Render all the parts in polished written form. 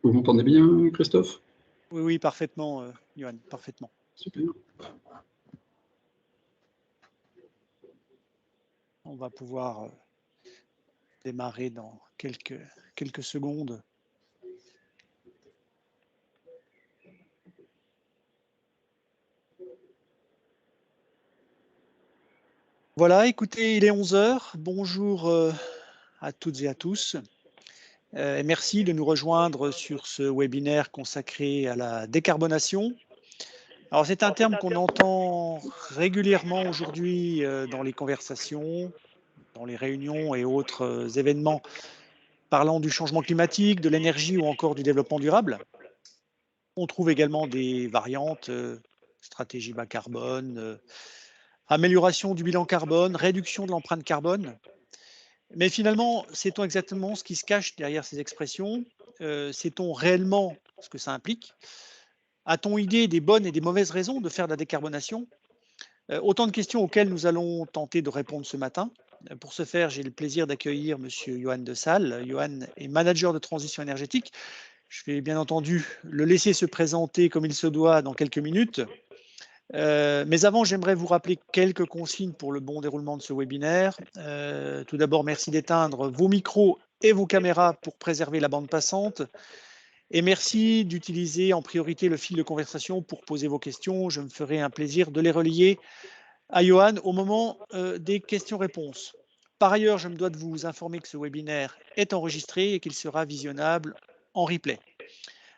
Vous m'entendez bien, Christophe? Oui, oui, parfaitement, Johan, parfaitement. Super. On va pouvoir démarrer dans quelques secondes. Voilà, écoutez, il est 11 h. Bonjour à toutes et à tous. Et merci de nous rejoindre sur ce webinaire consacré à la décarbonation. Alors, c'est un terme qu'on entend régulièrement aujourd'hui dans les conversations, dans les réunions et autres événements parlant du changement climatique, de l'énergie ou encore du développement durable. On trouve également des variantes, stratégie bas carbone, amélioration du bilan carbone, réduction de l'empreinte carbone. Mais finalement, sait-on exactement ce qui se cache derrière ces expressions? Sait-on réellement ce que ça implique? A-t-on idée des bonnes et des mauvaises raisons de faire de la décarbonation? Autant de questions auxquelles nous allons tenter de répondre ce matin. Pour ce faire, j'ai le plaisir d'accueillir Monsieur Johan de Salle. Johan est manager de transition énergétique. Je vais bien entendu le laisser se présenter comme il se doit dans quelques minutes. Mais avant, j'aimerais vous rappeler quelques consignes pour le bon déroulement de ce webinaire. Tout d'abord, merci d'éteindre vos micros et vos caméras pour préserver la bande passante. Et merci d'utiliser en priorité le fil de conversation pour poser vos questions. Je me ferai un plaisir de les relier à Johan au moment des questions-réponses. Par ailleurs, je me dois de vous informer que ce webinaire est enregistré et qu'il sera visionnable en replay.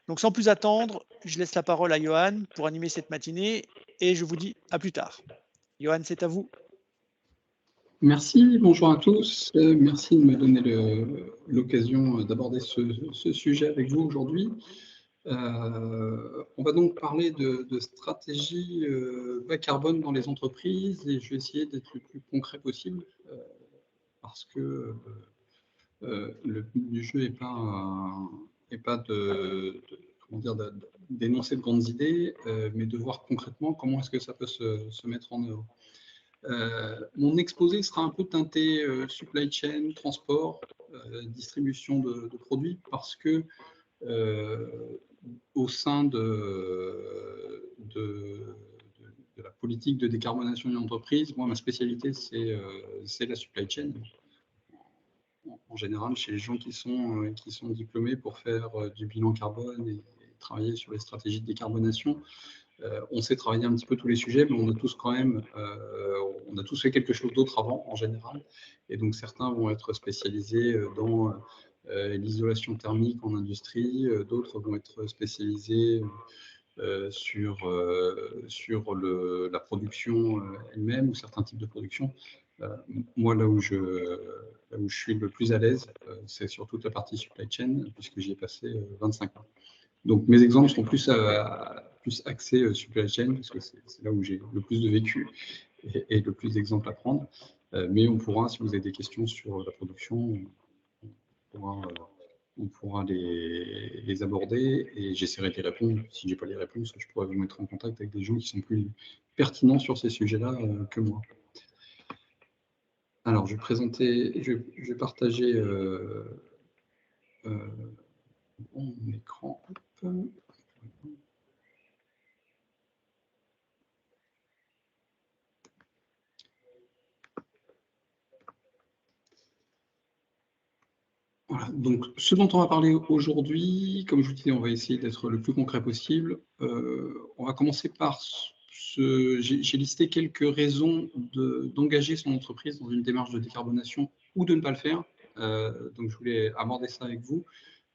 Donc sans plus attendre, je laisse la parole à Johan pour animer cette matinée et je vous dis à plus tard. Johan, c'est à vous. Merci, bonjour à tous. Merci de me donner l'occasion d'aborder ce sujet avec vous aujourd'hui. On va donc parler de stratégie bas carbone dans les entreprises et je vais essayer d'être le plus concret possible parce que le but du jeu n'est pas comment dire, d'énoncer de grandes idées, mais de voir concrètement comment est-ce que ça peut se mettre en œuvre. Mon exposé sera un peu teinté supply chain, transport, distribution de produits, parce que au sein de la politique de décarbonation d'une entreprise, moi, ma spécialité, c'est la supply chain. En général, chez les gens qui sont diplômés pour faire du bilan carbone et travailler sur les stratégies de décarbonation, on sait travailler un petit peu tous les sujets, mais on a tous quand même, on a tous fait quelque chose d'autre avant, en général. Et donc, certains vont être spécialisés dans l'isolation thermique en industrie, d'autres vont être spécialisés sur la production elle-même ou certains types de production. Moi, là où je suis le plus à l'aise, c'est sur toute la partie supply chain, puisque j'y ai passé 25 ans. Donc, mes exemples seront plus axés supply chain, parce que c'est là où j'ai le plus de vécu et le plus d'exemples à prendre. Mais on pourra, si vous avez des questions sur la production, on pourra les aborder et j'essaierai d'y répondre. Si je n'ai pas les réponses, je pourrais vous mettre en contact avec des gens qui sont plus pertinents sur ces sujets-là que moi. Alors, je vais partager mon écran. Voilà, donc ce dont on va parler aujourd'hui, comme je vous disais, on va essayer d'être le plus concret possible. On va commencer par j'ai listé quelques raisons d'engager son entreprise dans une démarche de décarbonation ou de ne pas le faire. Donc je voulais aborder ça avec vous.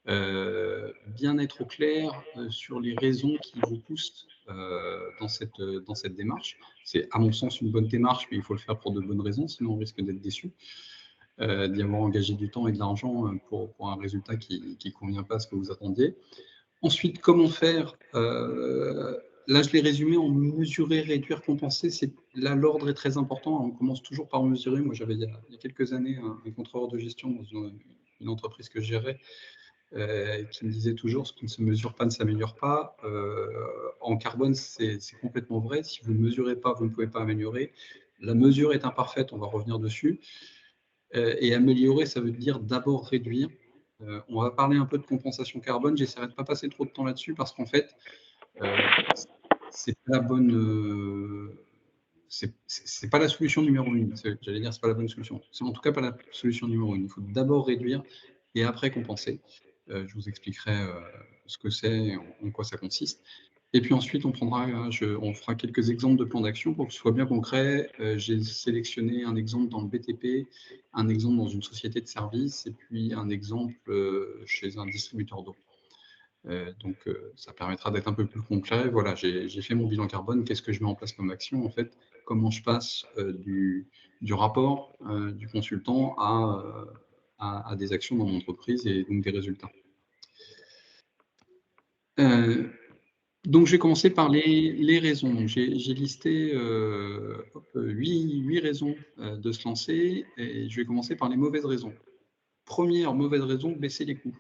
Bien être au clair sur les raisons qui vous poussent dans cette démarche. C'est à mon sens une bonne démarche, mais il faut le faire pour de bonnes raisons, sinon on risque d'être déçu. D'y avoir engagé du temps et de l'argent pour un résultat qui ne convient pas à ce que vous attendiez. Ensuite, comment faire là, je l'ai résumé en mesurer, réduire, compenser. Là, l'ordre est très important. On commence toujours par mesurer. Moi, j'avais il y a quelques années un contrôleur de gestion dans une entreprise que je gérais qui me disait toujours ce qui ne se mesure pas ne s'améliore pas. En carbone, c'est complètement vrai. Si vous ne mesurez pas, vous ne pouvez pas améliorer. La mesure est imparfaite, on va revenir dessus. Et améliorer, ça veut dire d'abord réduire. On va parler un peu de compensation carbone. J'essaierai de ne pas passer trop de temps là-dessus parce qu'en fait, c'est pas la bonne, c'est pas la solution numéro 1. J'allais dire, c'est pas la bonne solution. C'est en tout cas pas la solution numéro 1. Il faut d'abord réduire et après compenser. Je vous expliquerai, ce que c'est et en quoi ça consiste. Et puis ensuite, on fera quelques exemples de plans d'action pour que ce soit bien concret. J'ai sélectionné un exemple dans le BTP, un exemple dans une société de services et puis un exemple, chez un distributeur d'eau. Ça permettra d'être un peu plus concret. Voilà, j'ai fait mon bilan carbone. Qu'est-ce que je mets en place comme action, en fait? Comment je passe, du rapport, du consultant à des actions dans mon entreprise et donc des résultats. Heu, donc je vais commencer par les raisons. Donc j'ai listé, 8 raisons, de se lancer et je vais commencer par les mauvaises raisons. Première mauvaise raison, baisser les coûts.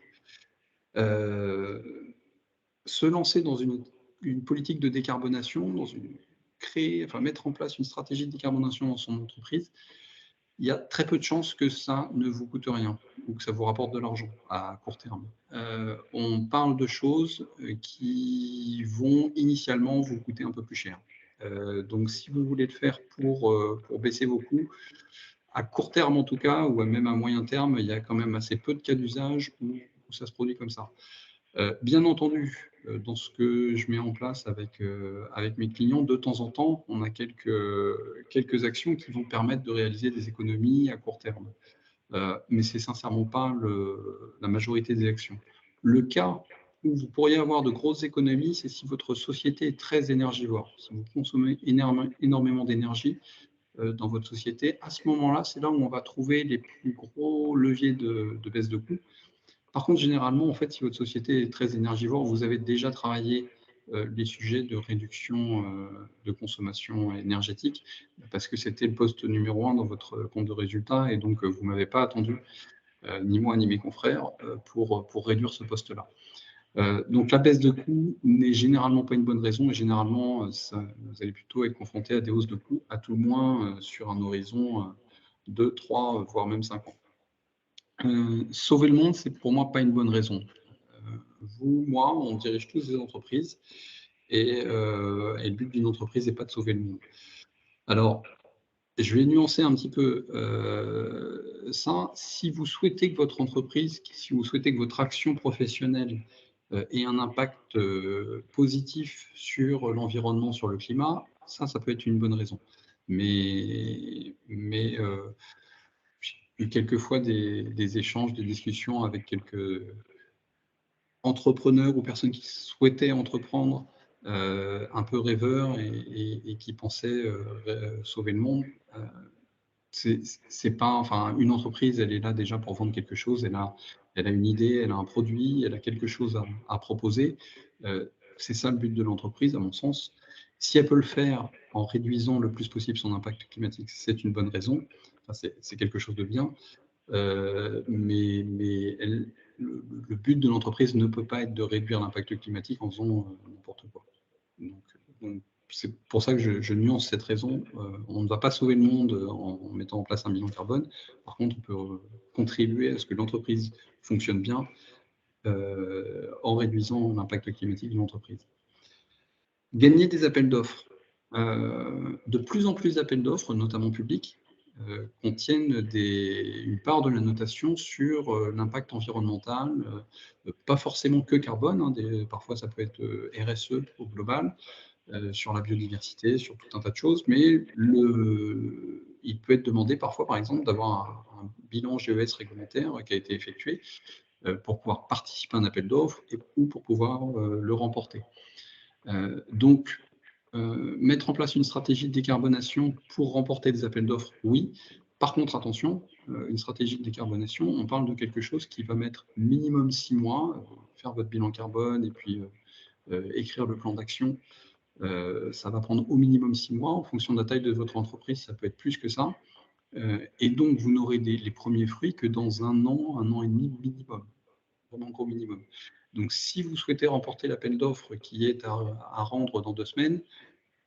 Heu Se lancer dans une politique de décarbonation, mettre en place une stratégie de décarbonation dans son entreprise, il y a très peu de chances que ça ne vous coûte rien ou que ça vous rapporte de l'argent à court terme. On parle de choses, qui vont initialement vous coûter un peu plus cher. Donc si vous voulez le faire pour baisser vos coûts, à court terme en tout cas, ou même à moyen terme, il y a quand même assez peu de cas d'usage où ça se produit comme ça. Bien entendu, dans ce que je mets en place avec mes clients, de temps en temps, on a quelques actions qui vont permettre de réaliser des économies à court terme. Mais c'est sincèrement pas la majorité des actions. Le cas où vous pourriez avoir de grosses économies, c'est si votre société est très énergivore. Si vous consommez énormément d'énergie, dans votre société, à ce moment-là, c'est là où on va trouver les plus gros leviers de baisse de coûts. Par contre, généralement, en fait, si votre société est très énergivore, vous avez déjà travaillé, les sujets de réduction, de consommation énergétique, parce que c'était le poste numéro 1 dans votre compte de résultats et donc, vous m'avez pas attendu, ni moi ni mes confrères, pour réduire ce poste-là. Donc la baisse de coûts n'est généralement pas une bonne raison et généralement, vous allez plutôt être confronté à des hausses de coûts, à tout le moins, sur un horizon, 2, 3, voire même 5 ans. Sauver le monde, c'est pour moi pas une bonne raison. Vous, moi, on dirige tous des entreprises et le but d'une entreprise n'est pas de sauver le monde. Alors, je vais nuancer un petit peu, ça. Si vous souhaitez que votre entreprise, si vous souhaitez que votre action professionnelle, ait un impact, positif sur l'environnement, sur le climat, ça peut être une bonne raison. Mais j'ai eu quelquefois des échanges, des discussions avec quelques entrepreneurs ou personnes qui souhaitaient entreprendre, un peu rêveurs et qui pensaient, sauver le monde. Heu, c'est pas enfin, une entreprise, elle est là déjà pour vendre quelque chose. Elle a une idée, elle a un produit, elle a quelque chose à proposer. C'est ça le but de l'entreprise à mon sens. Si elle peut le faire en réduisant le plus possible son impact climatique, c'est une bonne raison. Enfin, c'est quelque chose de bien. Mais le but de l'entreprise ne peut pas être de réduire l'impact climatique en faisant, n'importe quoi. Donc donc c'est pour ça que je nuance cette raison. On ne va pas sauver le monde, en mettant en place un bilan carbone. Par contre, on peut, contribuer à ce que l'entreprise fonctionne bien, en réduisant l'impact climatique de l'entreprise. Gagner des appels d'offres. De plus en plus d'appels d'offres, notamment publics, contiennent une part de la notation sur, l'impact environnemental, pas forcément que carbone, hein, parfois ça peut être, RSE au global, sur la biodiversité, sur tout un tas de choses, mais il peut être demandé parfois, par exemple, d'avoir un bilan GES réglementaire qui a été effectué, pour pouvoir participer à un appel d'offres ou pour pouvoir, le remporter. Donc, mettre en place une stratégie de décarbonation pour remporter des appels d'offres, oui. Par contre, attention, une stratégie de décarbonation, on parle de quelque chose qui va mettre minimum 6 mois, faire votre bilan carbone et puis, écrire le plan d'action. Ça va prendre au minimum 6 mois. En fonction de la taille de votre entreprise, ça peut être plus que ça. Et donc vous n'aurez les premiers fruits que dans 1 an et demi minimum, vraiment gros minimum. Donc si vous souhaitez remporter l'appel d'offres qui est à rendre dans 2 semaines,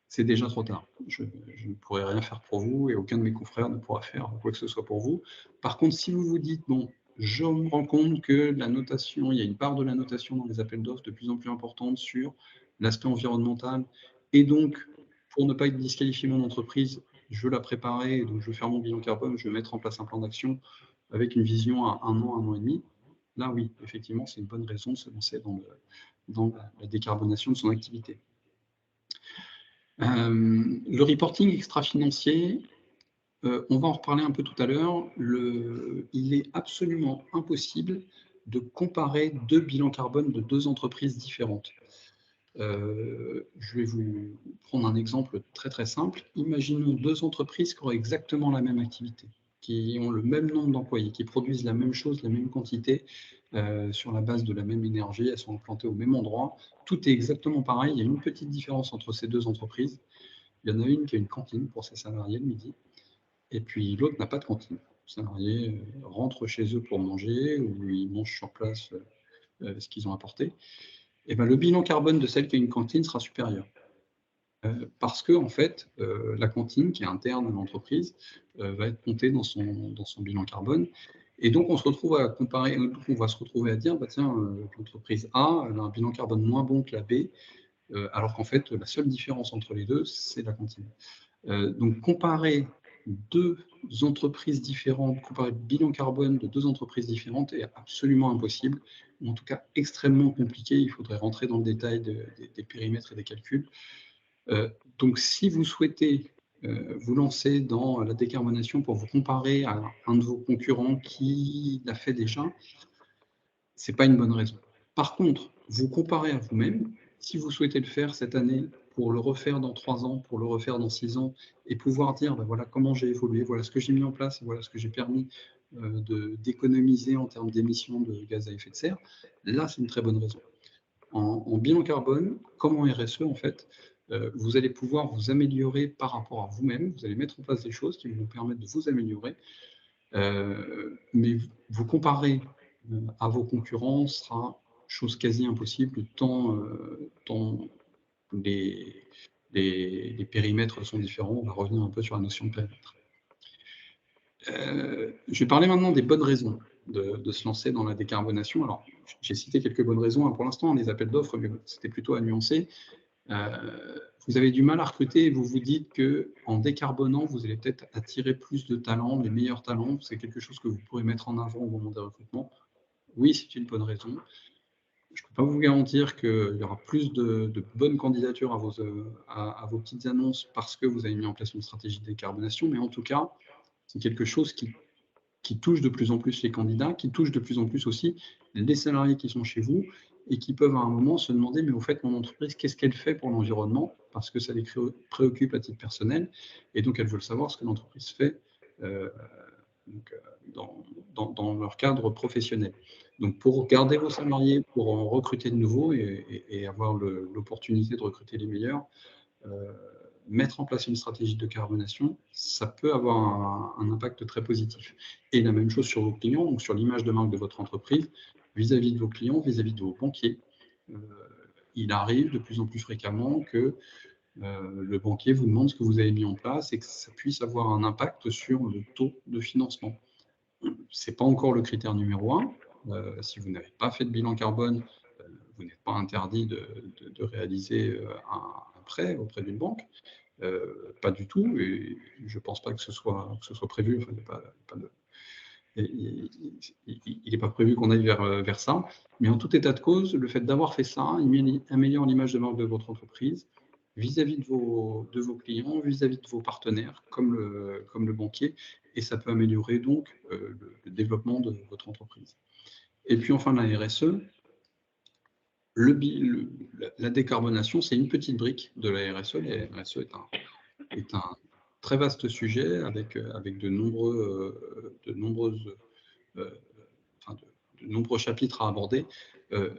c'est déjà trop tard. Je ne pourrai rien faire pour vous et aucun de mes confrères ne pourra faire quoi que ce soit pour vous. Par contre, si vous vous dites: «Bon, je me rends compte que la notation, il y a une part de la notation dans les appels d'offres de plus en plus importante sur l'aspect environnemental. Et donc, pour ne pas être disqualifié mon entreprise, je veux la préparer, donc je veux faire mon bilan carbone, je veux mettre en place un plan d'action avec une vision à 1 an et demi. Là, oui, effectivement, c'est une bonne raison de se lancer dans la décarbonation de son activité. Le reporting extra-financier, on va en reparler un peu tout à l'heure. Il est absolument impossible de comparer 2 bilans carbone de 2 entreprises différentes. Je vais vous prendre un exemple très, très simple. Imaginons 2 entreprises qui auraient exactement la même activité, qui ont le même nombre d'employés, qui produisent la même chose, la même quantité, sur la base de la même énergie, elles sont implantées au même endroit. Tout est exactement pareil. Il y a une petite différence entre ces 2 entreprises. Il y en a une qui a une cantine pour ses salariés le midi, et puis l'autre n'a pas de cantine. Les salariés rentrent chez eux pour manger, ou ils mangent sur place ce qu'ils ont apporté. Et ben, le bilan carbone de celle qui a une cantine sera supérieur. Parce que en fait, la cantine, qui est interne à l'entreprise, va être comptée dans son bilan carbone. Et donc, on se retrouve à comparer, on va se retrouver à dire, bah, tiens, l'entreprise A, elle a un bilan carbone moins bon que la B, alors qu'en fait, la seule différence entre les deux, c'est la cantine. Donc, comparer 2 entreprises différentes, comparer le bilan carbone de 2 entreprises différentes est absolument impossible, ou en tout cas extrêmement compliqué. Il faudrait rentrer dans le détail des périmètres et des calculs. Donc, si vous souhaitez vous lancer dans la décarbonation pour vous comparer à un de vos concurrents qui l'a fait déjà, ce n'est pas une bonne raison. Par contre, vous comparez à vous-même. Si vous souhaitez le faire cette année, pour le refaire dans 3 ans, pour le refaire dans 6 ans, et pouvoir dire, ben voilà comment j'ai évolué, voilà ce que j'ai mis en place, et voilà ce que j'ai permis d'économiser en termes d'émissions de gaz à effet de serre, là, c'est une très bonne raison. En bilan carbone, comme en RSE, en fait, vous allez pouvoir vous améliorer par rapport à vous-même. Vous allez mettre en place des choses qui vont vous permettre de vous améliorer. Mais vous comparer à vos concurrents sera chose quasi impossible, tant les périmètres sont différents. On va revenir un peu sur la notion de périmètre. Je vais parler maintenant des bonnes raisons de se lancer dans la décarbonation. Alors, j'ai cité quelques bonnes raisons pour l'instant, les appels d'offres, mais c'était plutôt à nuancer. Vous avez du mal à recruter et vous vous dites qu'en décarbonant, vous allez peut-être attirer plus de talents, les meilleurs talents. C'est quelque chose que vous pourrez mettre en avant au moment des recrutements. Oui, c'est une bonne raison. Je ne peux pas vous garantir qu'il y aura plus de bonnes candidatures à vos petites annonces parce que vous avez mis en place une stratégie de décarbonation, mais en tout cas, c'est quelque chose qui touche de plus en plus les candidats, qui touche de plus en plus aussi les salariés qui sont chez vous et qui peuvent à un moment se demander, mais au fait, mon entreprise, qu'est-ce qu'elle fait pour l'environnement? Parce que ça les préoccupe à titre personnel, et donc elles veulent savoir ce que l'entreprise fait dans leur cadre professionnel. Donc pour garder vos salariés, pour en recruter de nouveaux et avoir l'opportunité de recruter les meilleurs, mettre en place une stratégie de carbonation, ça peut avoir un impact très positif. Et la même chose sur vos clients, donc sur l'image de marque de votre entreprise, vis-à-vis de vos clients, vis-à-vis de vos banquiers. Il arrive de plus en plus fréquemment que le banquier vous demande ce que vous avez mis en place et que ça puisse avoir un impact sur le taux de financement. Ce n'est pas encore le critère numéro 1. Si vous n'avez pas fait de bilan carbone, vous n'êtes pas interdit de réaliser un prêt auprès d'une banque. Pas du tout, et je ne pense pas que ce soit prévu. Enfin, il n'est pas prévu qu'on aille vers ça. Mais en tout état de cause, le fait d'avoir fait ça, il améliore l'image de marque de votre entreprise vis-à-vis de vos clients, vis-à-vis de vos partenaires, comme le banquier, et ça peut améliorer donc le développement de votre entreprise. Et puis enfin, la RSE. La décarbonation, c'est une petite brique de la RSE. La RSE est un très vaste sujet avec de nombreux chapitres à aborder.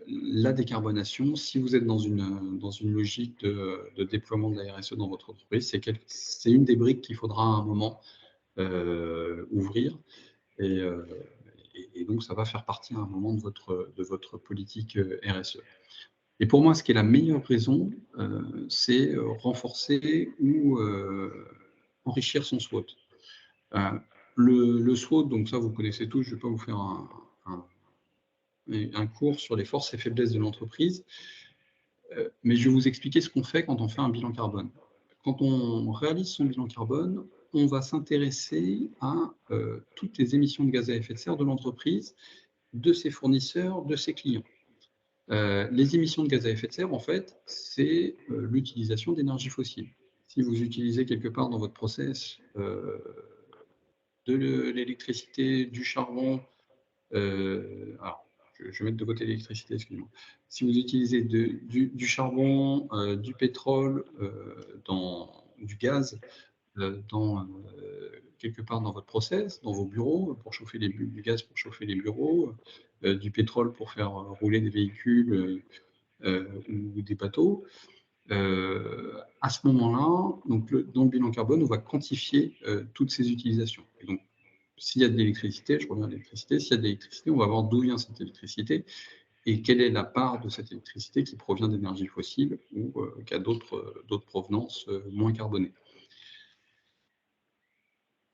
La décarbonation, si vous êtes dans une logique de déploiement de la RSE dans votre entreprise, c'est une des briques qu'il faudra à un moment ouvrir. Et donc, ça va faire partie à un moment de votre politique RSE. Et pour moi, ce qui est la meilleure raison, c'est renforcer ou enrichir son SWOT. Le SWOT, donc ça, vous connaissez tous, je ne vais pas vous faire un cours sur les forces et faiblesses de l'entreprise, mais je vais vous expliquer ce qu'on fait quand on fait un bilan carbone. Quand on réalise son bilan carbone, on va s'intéresser à toutes les émissions de gaz à effet de serre de l'entreprise, de ses fournisseurs, de ses clients. Les émissions de gaz à effet de serre, en fait, c'est l'utilisation d'énergie fossile. Si vous utilisez quelque part dans votre process de l'électricité, du charbon, alors je vais mettre de côté l'électricité, excusez-moi. Si vous utilisez du charbon, du pétrole, du gaz, quelque part dans votre process, dans vos bureaux, pour chauffer du gaz pour chauffer les bureaux, du pétrole pour faire rouler des véhicules ou des bateaux. À ce moment-là, dans le bilan carbone, on va quantifier toutes ces utilisations. Et donc, s'il y a de l'électricité, je reviens à l'électricité, s'il y a de l'électricité, on va voir d'où vient cette électricité et quelle est la part de cette électricité qui provient d'énergie fossile ou qui a d'autres provenances moins carbonées.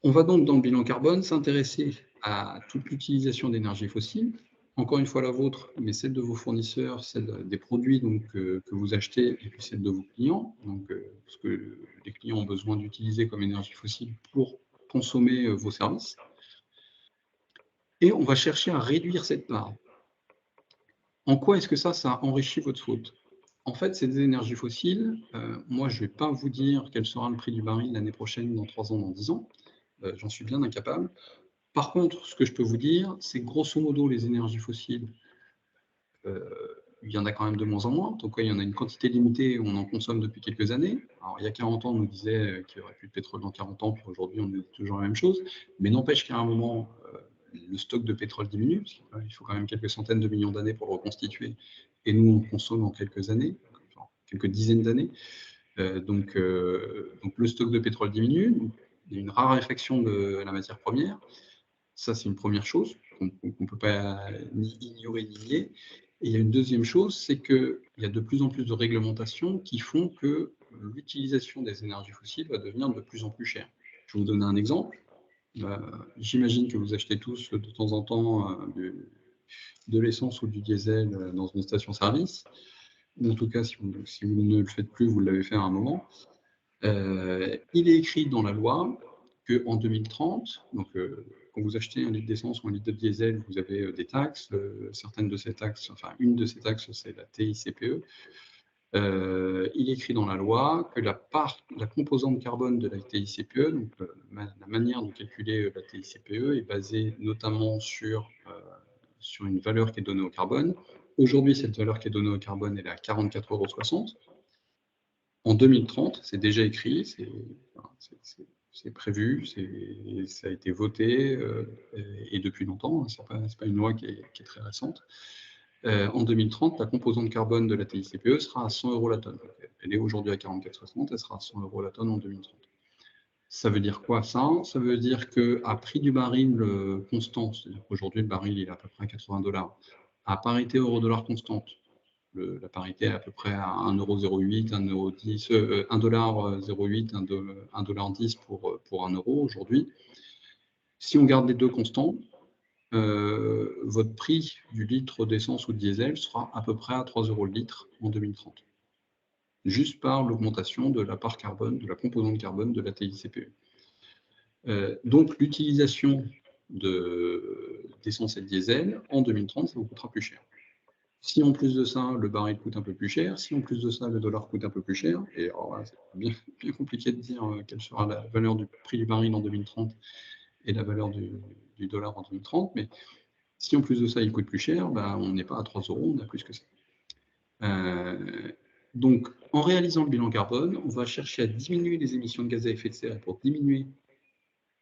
On va donc, dans le bilan carbone, s'intéresser à toute l'utilisation d'énergie fossile, encore une fois la vôtre, mais celle de vos fournisseurs, celle des produits que vous achetez, et puis celle de vos clients, parce que les clients ont besoin d'utiliser comme énergie fossile pour consommer vos services. Et on va chercher à réduire cette part. En quoi est-ce que ça enrichit votre faute? En fait, c'est des énergies fossiles. Moi, je ne vais pas vous dire quel sera le prix du baril l'année prochaine, dans 3 ans, dans 10 ans. J'en suis bien incapable. Par contre, ce que je peux vous dire, c'est que grosso modo, les énergies fossiles, il y en a quand même de moins en moins. En tout cas, il y en a une quantité limitée, on en consomme depuis quelques années. Alors, il y a 40 ans, on nous disait qu'il n'y aurait plus de pétrole dans 40 ans, puis aujourd'hui, on nous dit toujours la même chose. Mais n'empêche qu'à un moment, le stock de pétrole diminue, parce qu'il faut quand même quelques centaines de millions d'années pour le reconstituer. Et nous, on consomme en quelques années, enfin, quelques dizaines d'années. Donc, le stock de pétrole diminue. Donc, il y a une raréfaction de la matière première. Ça, c'est une première chose qu'on ne peut pas ni ignorer ni nier. Et il y a une deuxième chose, c'est qu'il y a de plus en plus de réglementations qui font que l'utilisation des énergies fossiles va devenir de plus en plus chère. Je vais vous donner un exemple. J'imagine que vous achetez tous de temps en temps de l'essence ou du diesel dans une station-service. En tout cas, si vous ne le faites plus, vous l'avez fait à un moment. Il est écrit dans la loi qu'en 2030, quand vous achetez un litre d'essence ou un litre de diesel, vous avez des taxes. Certaines de ces taxes, enfin une de ces taxes, c'est la TICPE. Il est écrit dans la loi que la composante carbone de la TICPE, donc la manière de calculer la TICPE, est basée notamment sur une valeur qui est donnée au carbone. Aujourd'hui, cette valeur qui est donnée au carbone, elle est à 44,60 €. En 2030, c'est déjà écrit, c'est prévu, ça a été voté, et depuis longtemps, ce n'est pas une loi qui est très récente. En 2030, la composante carbone de la TICPE sera à 100 € la tonne. Elle est aujourd'hui à 44,60 €, elle sera à 100 € la tonne en 2030. Ça veut dire quoi, ça? Ça veut dire qu'à prix du baril constant, c'est-à-dire qu'aujourd'hui, le baril il est à peu près à 80 $, à parité euro-dollar constante, la parité est à peu près à 1,08 €, 1,10 €, 1,08 $, 1,10 € pour 1 € aujourd'hui. Si on garde les deux constants, votre prix du litre d'essence ou de diesel sera à peu près à 3 € le litre en 2030, juste par l'augmentation de la part carbone, de la composante carbone de la TICPE. Donc l'utilisation d'essence et de diesel, en 2030, ça vous coûtera plus cher. Si en plus de ça, le baril coûte un peu plus cher, si en plus de ça, le dollar coûte un peu plus cher, et alors là, c'est bien compliqué de dire quelle sera la valeur du prix du baril en 2030 et la valeur du dollar en 2030, mais si en plus de ça, il coûte plus cher, on n'est pas à 3 €, on a plus que ça. Donc, en réalisant le bilan carbone, on va chercher à diminuer les émissions de gaz à effet de serre. Et pour diminuer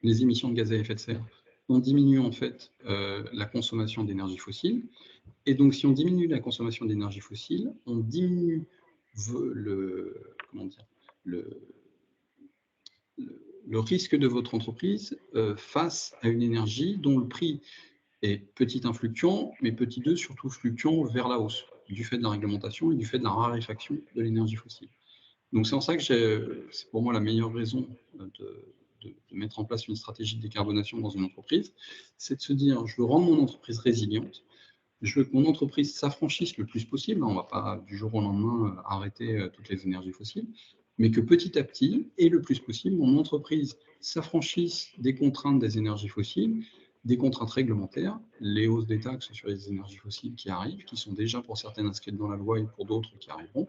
les émissions de gaz à effet de serre, on diminue en fait la consommation d'énergie fossile. Et donc, si on diminue la consommation d'énergie fossile, on diminue le risque de votre entreprise face à une énergie dont le prix est petit 1 fluctuant, mais petit 2 surtout fluctuant vers la hausse, du fait de la réglementation et du fait de la raréfaction de l'énergie fossile. Donc c'est en ça que c'est pour moi la meilleure raison de mettre en place une stratégie de décarbonation dans une entreprise, c'est de se dire, je veux rendre mon entreprise résiliente, Je veux que mon entreprise s'affranchisse le plus possible. On ne va pas du jour au lendemain arrêter toutes les énergies fossiles, mais que petit à petit, et le plus possible, mon entreprise s'affranchisse des contraintes des énergies fossiles, des contraintes réglementaires, les hausses des taxes sur les énergies fossiles qui arrivent, qui sont déjà pour certaines inscrites dans la loi et pour d'autres qui arriveront,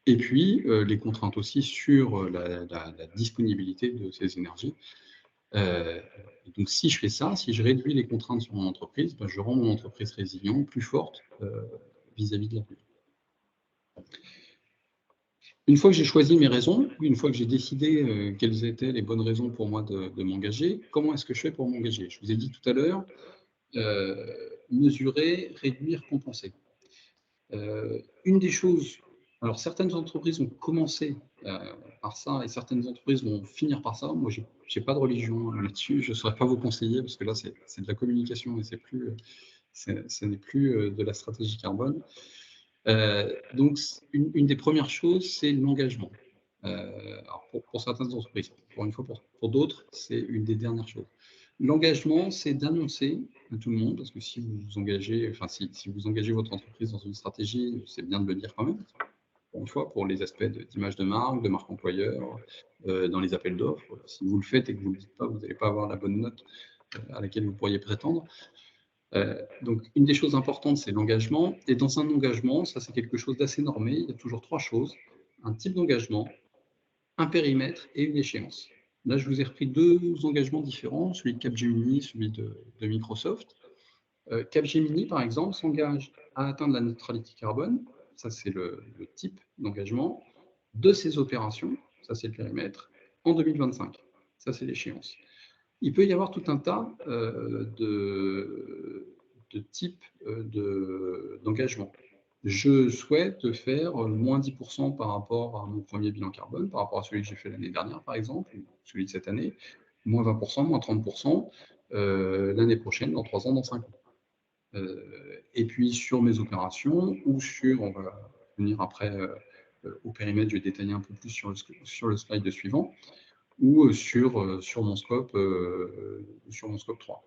et puis les contraintes aussi sur la disponibilité de ces énergies. Donc si je fais ça, si je réduis les contraintes sur mon entreprise, ben, je rends mon entreprise résiliente, plus forte vis-à-vis de l'avenir. Une fois que j'ai choisi mes raisons, une fois que j'ai décidé quelles étaient les bonnes raisons pour moi de m'engager, comment est-ce que je fais pour m'engager? Je vous ai dit tout à l'heure, mesurer, réduire, compenser. Une des choses, alors certaines entreprises ont commencé par ça et certaines entreprises vont finir par ça. Moi, j'ai pas de religion là-dessus, je ne saurais pas vous conseiller parce que là, c'est de la communication et ce n'est plus de la stratégie carbone. Donc, une des premières choses, c'est l'engagement. Pour certaines entreprises, encore une fois, pour d'autres, c'est une des dernières choses. L'engagement, c'est d'annoncer à tout le monde, parce que si vous vous engagez, enfin, si vous engagez votre entreprise dans une stratégie, c'est bien de le dire quand même, encore une fois, pour les aspects d'image de marque employeur, dans les appels d'offres. Si vous le faites et que vous ne le dites pas, vous n'allez pas avoir la bonne note à laquelle vous pourriez prétendre. Donc, une des choses importantes, c'est l'engagement. Et dans un engagement, ça c'est quelque chose d'assez normé, il y a toujours trois choses. Un type d'engagement, un périmètre et une échéance. Là, je vous ai repris deux engagements différents, celui de Capgemini, celui de Microsoft. Capgemini, par exemple, s'engage à atteindre la neutralité carbone, ça c'est le type d'engagement, de ses opérations, ça c'est le périmètre, en 2025, ça c'est l'échéance. Il peut y avoir tout un tas de types d'engagement. Je souhaite faire moins 10% par rapport à mon premier bilan carbone, par rapport à celui que j'ai fait l'année dernière, par exemple, ou celui de cette année, moins 20%, moins 30% l'année prochaine, dans 3 ans, dans 5 ans. Et puis sur mes opérations, ou sur, on va venir après au périmètre, je vais détailler un peu plus sur le slide suivant, ou sur mon scope 3.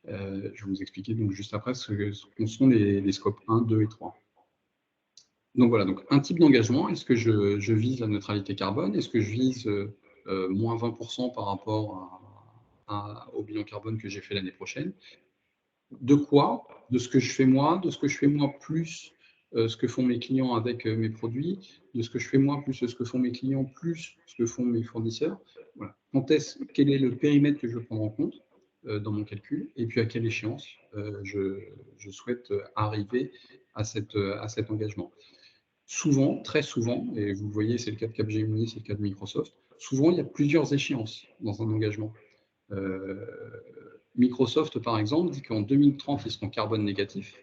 Je vais vous expliquer donc juste après ce que sont les scopes 1, 2 et 3. Donc voilà, donc un type d'engagement, est-ce que je vise la neutralité carbone? Est-ce que je vise moins 20% par rapport au bilan carbone que j'ai fait l'année prochaine? De quoi? De ce que je fais moi, de ce que je fais moi plus ce que font mes clients avec mes produits, de ce que je fais moi plus ce que font mes clients plus ce que font mes fournisseurs. Voilà. Quel est le périmètre que je veux prendre en compte dans mon calcul et puis à quelle échéance je souhaite arriver à cet engagement. Souvent, très souvent, et vous le voyez, c'est le cas de Capgemini, c'est le cas de Microsoft, souvent il y a plusieurs échéances dans un engagement. Microsoft, par exemple, dit qu'en 2030, ils seront carbone négatifs,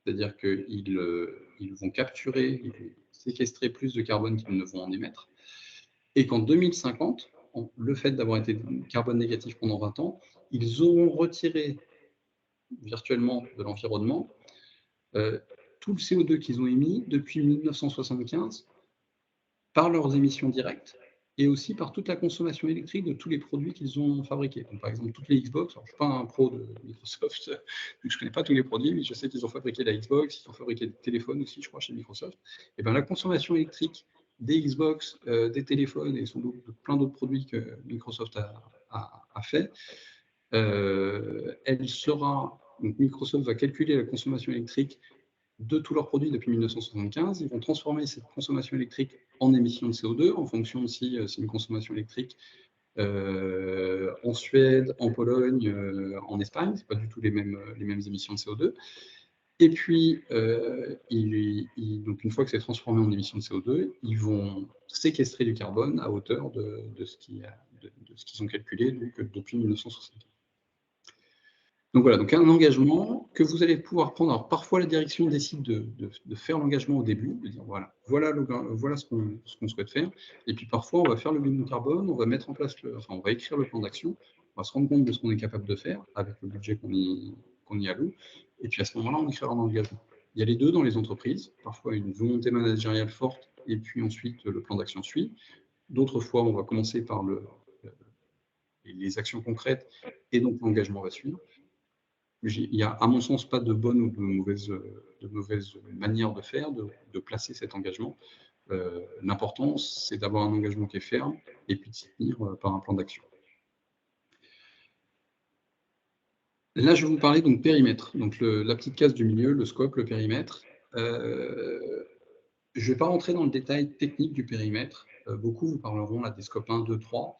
c'est-à-dire qu'ils vont capturer, ils vont séquestrer plus de carbone qu'ils ne vont en émettre, et qu'en 2050, le fait d'avoir été carbone négatif pendant 20 ans, ils auront retiré virtuellement de l'environnement tout le CO2 qu'ils ont émis depuis 1975 par leurs émissions directes et aussi par toute la consommation électrique de tous les produits qu'ils ont fabriqués. Donc, par exemple, toutes les Xbox, alors, je ne suis pas un pro de Microsoft, je ne connais pas tous les produits, mais je sais qu'ils ont fabriqué la Xbox, ils ont fabriqué des téléphones aussi, je crois, chez Microsoft. Et bien, la consommation électrique des Xbox, des téléphones et sans doute de plein d'autres produits que Microsoft a fait, elle sera... Donc, Microsoft va calculer la consommation électrique de tous leurs produits depuis 1975. Ils vont transformer cette consommation électrique en émissions de CO2 en fonction de si c'est une consommation électrique en Suède, en Pologne, en Espagne. Ce pas du tout les mêmes émissions de CO2. Et puis, donc une fois que c'est transformé en émissions de CO2, ils vont séquestrer du carbone à hauteur de ce qu'ils ont calculé donc, depuis 1975. Donc voilà, donc un engagement que vous allez pouvoir prendre. Alors parfois la direction décide de faire l'engagement au début, de dire voilà ce qu'on souhaite faire. Et puis parfois on va faire le bilan carbone, on va mettre en place, on va écrire le plan d'action, on va se rendre compte de ce qu'on est capable de faire avec le budget qu'on y alloue. Et puis à ce moment-là, on écrira l'engagement. Il y a les deux dans les entreprises, parfois une volonté managériale forte et puis ensuite le plan d'action suit. D'autres fois, on va commencer par les actions concrètes et donc l'engagement va suivre. il n'y a, à mon sens, pas de bonne ou de mauvaise manière de faire, de placer cet engagement. L'important, c'est d'avoir un engagement qui est ferme et puis de s'y tenir par un plan d'action. Là, je vais vous parler donc périmètre. Donc la petite case du milieu, le scope, le périmètre. Je ne vais pas rentrer dans le détail technique du périmètre. Beaucoup vous parleront là des scopes 1, 2, 3.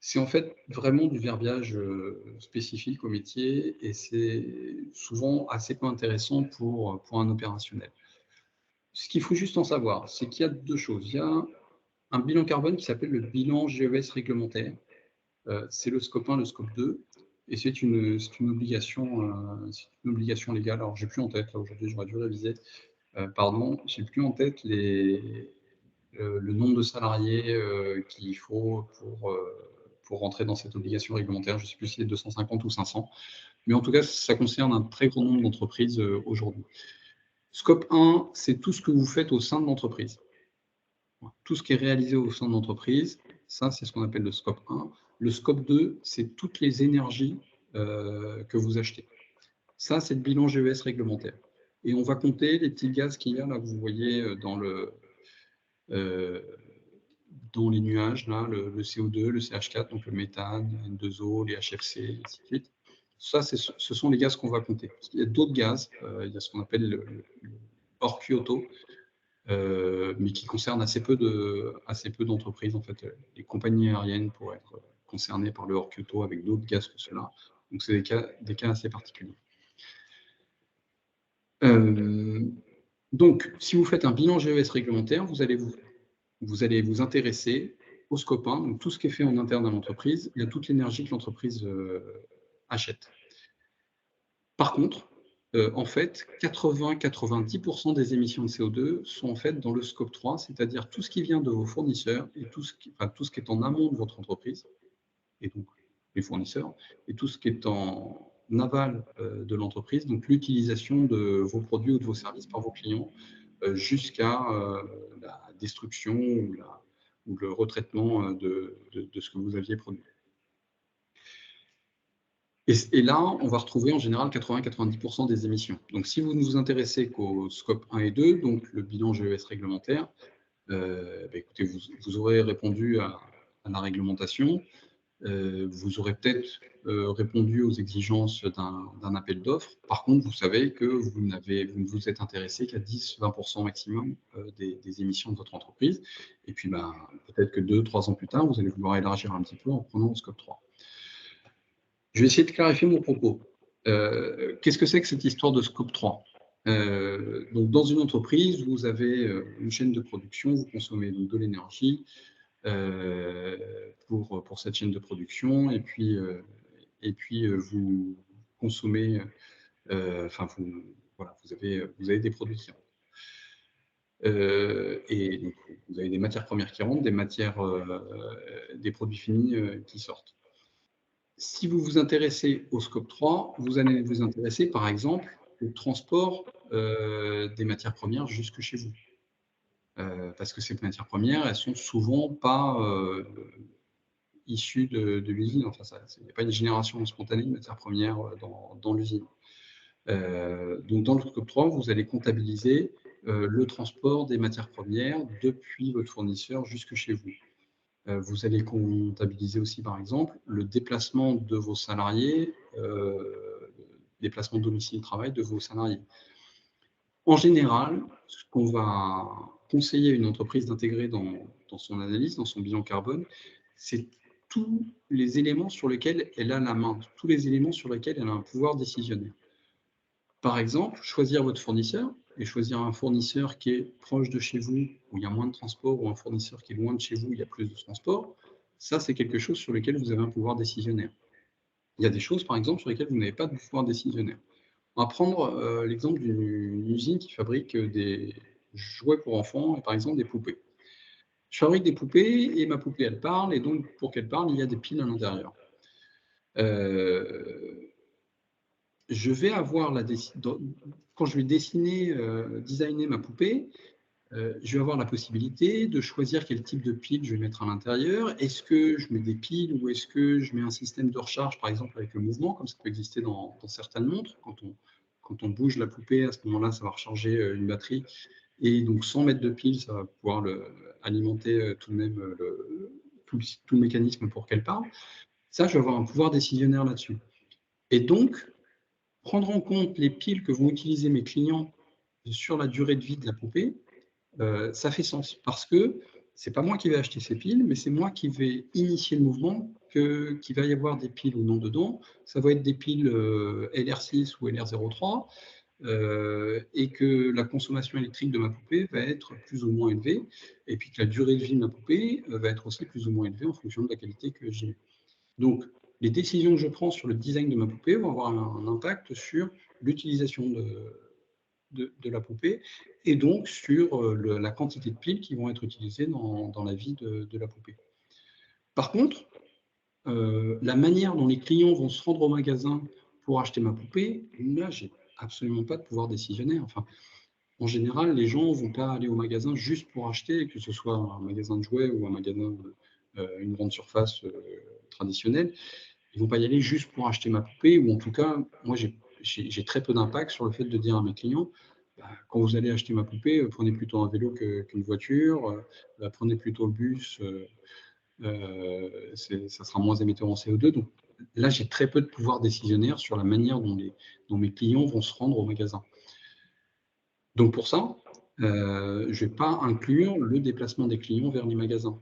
C'est en fait vraiment du verbiage spécifique au métier et c'est souvent assez peu intéressant pour un opérationnel. Ce qu'il faut juste en savoir, c'est qu'il y a deux choses. Il y a un bilan carbone qui s'appelle le bilan GES réglementaire. C'est le scope 1, le scope 2, et c'est une obligation légale. Alors, j'ai plus en tête, là, aujourd'hui, j'aurais dû réviser. Pardon, j'ai plus en tête le nombre de salariés qu'il faut pour rentrer dans cette obligation réglementaire. Je ne sais plus si c'est 250 ou 500, mais en tout cas, ça concerne un très grand nombre d'entreprises aujourd'hui. Scope 1, c'est tout ce que vous faites au sein de l'entreprise. Tout ce qui est réalisé au sein de l'entreprise, ça, c'est ce qu'on appelle le scope 1. Le scope 2, c'est toutes les énergies que vous achetez. Ça, c'est le bilan GES réglementaire. Et on va compter les petits gaz qu'il y a, là, que vous voyez dans les nuages, là, le CO2, le CH4, donc le méthane, N2O, les HFC, et ainsi de suite. Ça, ce sont les gaz qu'on va compter. Il y a d'autres gaz, il y a ce qu'on appelle le hors Kyoto, mais qui concerne assez peu d'entreprises. En fait, les compagnies aériennes pourraient être concernées par le hors Kyoto avec d'autres gaz que cela. Donc, c'est des cas assez particuliers. Donc, si vous faites un bilan GES réglementaire, vous allez vous intéresser au scope 1, donc tout ce qui est fait en interne à l'entreprise, il y a toute l'énergie que l'entreprise achète. Par contre, en fait, 80-90% des émissions de CO2 sont en fait dans le scope 3, c'est-à-dire tout ce qui vient de vos fournisseurs et tout ce qui est en amont de votre entreprise, et donc les fournisseurs, et tout ce qui est en aval de l'entreprise, donc l'utilisation de vos produits ou de vos services par vos clients, jusqu'à la destruction ou le retraitement de ce que vous aviez produit. Et là, on va retrouver en général 80-90% des émissions. Donc, si vous ne vous intéressez qu'au scope 1 et 2, donc le bilan GES réglementaire, écoutez, vous aurez répondu à la réglementation, vous aurez peut-être répondu aux exigences d'un appel d'offres. Par contre, vous savez que vous ne vous êtes intéressé qu'à 10-20% maximum des émissions de votre entreprise. Et puis, peut-être que 2-3 ans plus tard, vous allez vouloir élargir un petit peu en prenant le scope 3. Je vais essayer de clarifier mon propos. Qu'est-ce que c'est que cette histoire de scope 3 ? Donc, dans une entreprise, vous avez une chaîne de production, vous consommez donc de l'énergie pour cette chaîne de production, et puis vous consommez, vous avez des produits qui rentrent. Et donc, vous avez des matières premières qui rentrent, des produits finis qui sortent. Si vous vous intéressez au scope 3, vous allez vous intéresser, par exemple, au transport des matières premières jusque chez vous. Parce que ces matières premières, elles sont souvent pas issues de l'usine. Enfin, il n'y a pas une génération spontanée de matières premières dans l'usine. Donc, dans le scope 3, vous allez comptabiliser le transport des matières premières depuis votre fournisseur jusque chez vous. Vous allez comptabiliser aussi, par exemple, le déplacement de vos salariés, déplacement domicile-travail de vos salariés. En général, ce qu'on va conseiller à une entreprise d'intégrer dans son analyse, dans son bilan carbone, c'est tous les éléments sur lesquels elle a la main, tous les éléments sur lesquels elle a un pouvoir décisionnaire. Par exemple, choisir votre fournisseur, et choisir un fournisseur qui est proche de chez vous, où il y a moins de transport, ou un fournisseur qui est loin de chez vous, où il y a plus de transport, ça, c'est quelque chose sur lequel vous avez un pouvoir décisionnaire. Il y a des choses, par exemple, sur lesquelles vous n'avez pas de pouvoir décisionnaire. On va prendre l'exemple d'une usine qui fabrique des jouets pour enfants, et par exemple des poupées. Je fabrique des poupées, et ma poupée, elle parle, et donc, pour qu'elle parle, il y a des piles à l'intérieur. Je vais avoir quand je vais designer ma poupée, je vais avoir la possibilité de choisir quel type de pile je vais mettre à l'intérieur. Est-ce que je mets des piles ou est-ce que je mets un système de recharge, par exemple, avec le mouvement, comme ça peut exister dans certaines montres. Quand on bouge la poupée, à ce moment-là, ça va recharger une batterie. Et donc, sans mettre de pile, ça va pouvoir alimenter tout de même tout le mécanisme pour qu'elle parle. Ça, je vais avoir un pouvoir décisionnaire là-dessus. Et donc, prendre en compte les piles que vont utiliser mes clients sur la durée de vie de la poupée, ça fait sens parce que c'est pas moi qui vais acheter ces piles, mais c'est moi qui vais initier le mouvement, qu'il va y avoir des piles ou non dedans. Ça va être des piles LR6 ou LR03, et que la consommation électrique de ma poupée va être plus ou moins élevée, et puis que la durée de vie de ma poupée va être aussi plus ou moins élevée en fonction de la qualité que j'ai. Donc, les décisions que je prends sur le design de ma poupée vont avoir un impact sur l'utilisation de la poupée et donc sur la quantité de piles qui vont être utilisées dans la vie de la poupée. Par contre, la manière dont les clients vont se rendre au magasin pour acheter ma poupée, là, j'ai absolument pas de pouvoir décisionnaire. Enfin, en général, les gens ne vont pas aller au magasin juste pour acheter, que ce soit un magasin de jouets ou un magasin, une grande surface traditionnelle. Ils ne vont pas y aller juste pour acheter ma poupée, ou en tout cas, moi, j'ai très peu d'impact sur le fait de dire à mes clients, bah, quand vous allez acheter ma poupée, prenez plutôt un vélo qu'une voiture, prenez plutôt le bus, ça sera moins émetteur en CO2. Donc là, j'ai très peu de pouvoir décisionnaire sur la manière dont mes clients vont se rendre au magasin. Donc pour ça, je ne vais pas inclure le déplacement des clients vers les magasins.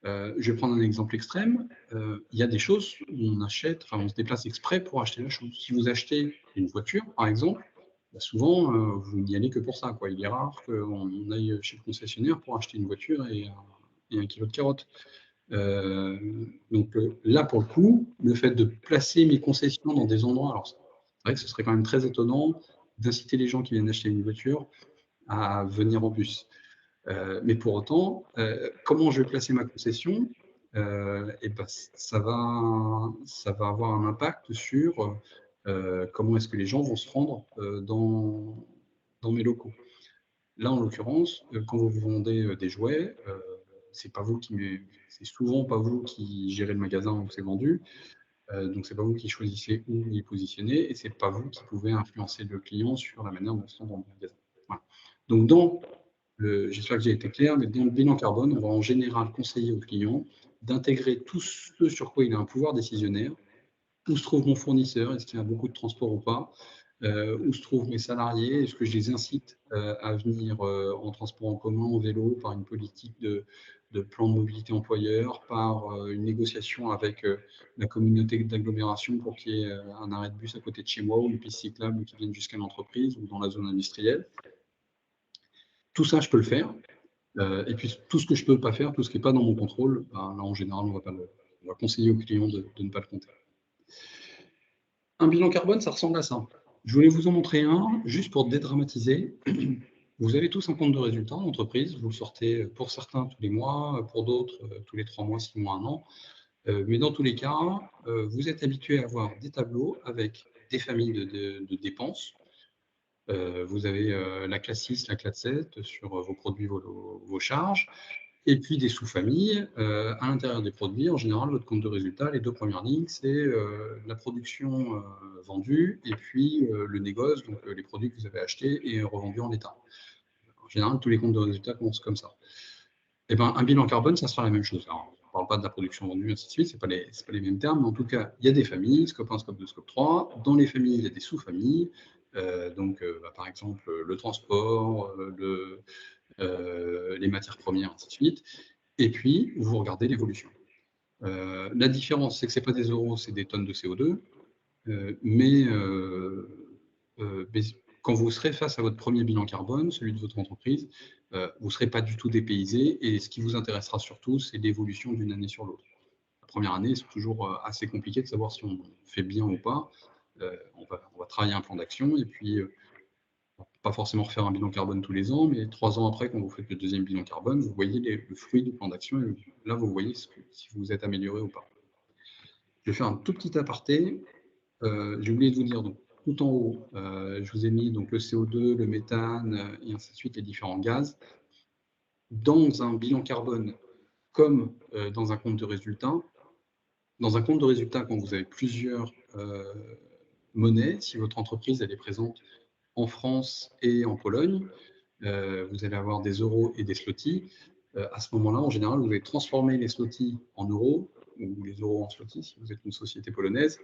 Je vais prendre un exemple extrême. Il y a des choses où on se déplace exprès pour acheter la chose. Si vous achetez une voiture, par exemple, bah souvent, vous n'y allez que pour ça, quoi. Il est rare qu'on aille chez le concessionnaire pour acheter une voiture et 1 kilo de carottes. Donc là, pour le coup, le fait de placer mes concessions dans des endroits, alors c'est vrai que ce serait quand même très étonnant d'inciter les gens qui viennent acheter une voiture à venir en bus. Mais pour autant, comment je vais placer ma concession, et ben, ça va avoir un impact sur comment est-ce que les gens vont se rendre dans mes locaux. Là, en l'occurrence, quand vous vendez des jouets, c'est souvent pas vous qui gérez le magasin où c'est vendu, donc c'est pas vous qui choisissez où y positionner et c'est pas vous qui pouvez influencer le client sur la manière dont se rend dans le magasin. Voilà. Donc j'espère que j'ai été clair, mais dans le bilan carbone, on va en général conseiller au client d'intégrer tout ce sur quoi il a un pouvoir décisionnaire. Où se trouve mon fournisseur? Est-ce qu'il y a beaucoup de transport ou pas? Où se trouvent mes salariés? Est-ce que je les incite à venir en transport en commun, en vélo, par une politique de plan de mobilité employeur, par une négociation avec la communauté d'agglomération pour qu'il y ait un arrêt de bus à côté de chez moi ou une piste cyclable qui vienne jusqu'à l'entreprise ou dans la zone industrielle? Tout ça, je peux le faire. Et puis tout ce que je peux pas faire, tout ce qui est pas dans mon contrôle, ben, là, en général, on va conseiller aux clients de ne pas le compter. Un bilan carbone, ça ressemble à ça. Je voulais vous en montrer un, juste pour dédramatiser. Vous avez tous un compte de résultat en entreprise, vous le sortez pour certains tous les mois, pour d'autres tous les 3 mois, 6 mois, 1 an. Mais dans tous les cas, vous êtes habitué à avoir des tableaux avec des familles de dépenses. Vous avez la classe 6, la classe 7 sur vos produits, vos charges. Et puis des sous-familles, à l'intérieur des produits, en général, votre compte de résultat, les 2 premières lignes, c'est la production vendue et puis le négoce, donc les produits que vous avez achetés et revendus en l'état. En général, tous les comptes de résultat commencent comme ça. Et ben, un bilan carbone, ça sera la même chose. Alors, on ne parle pas de la production vendue, ainsi de suite, ce n'est pas les mêmes termes, mais en tout cas, il y a des familles, scope 1, scope 2, scope 3. Dans les familles, il y a des sous-familles. Par exemple, le transport, les matières premières, ainsi de suite. Et puis, vous regardez l'évolution. La différence, c'est que ce n'est pas des euros, c'est des tonnes de CO2. Mais quand vous serez face à votre premier bilan carbone, celui de votre entreprise, vous ne serez pas du tout dépaysé. Et ce qui vous intéressera surtout, c'est l'évolution d'une année sur l'autre. La première année, c'est toujours assez compliqué de savoir si on fait bien ou pas. On va travailler un plan d'action et puis pas forcément refaire un bilan carbone tous les ans, mais 3 ans après, quand vous faites le deuxième bilan carbone, vous voyez le fruit du plan d'action et là, vous voyez si vous êtes amélioré ou pas. Je vais faire un tout petit aparté. J'ai oublié de vous dire, donc, tout en haut, je vous ai mis donc, le CO2, le méthane et ainsi de suite, les différents gaz. dans un bilan carbone comme dans un compte de résultat. Dans un compte de résultat, quand vous avez plusieurs monnaies, si votre entreprise elle est présente en France et en Pologne, vous allez avoir des euros et des zlotys. À ce moment-là, en général, vous allez transformer les zlotys en euros, ou les euros en zlotys, si vous êtes une société polonaise,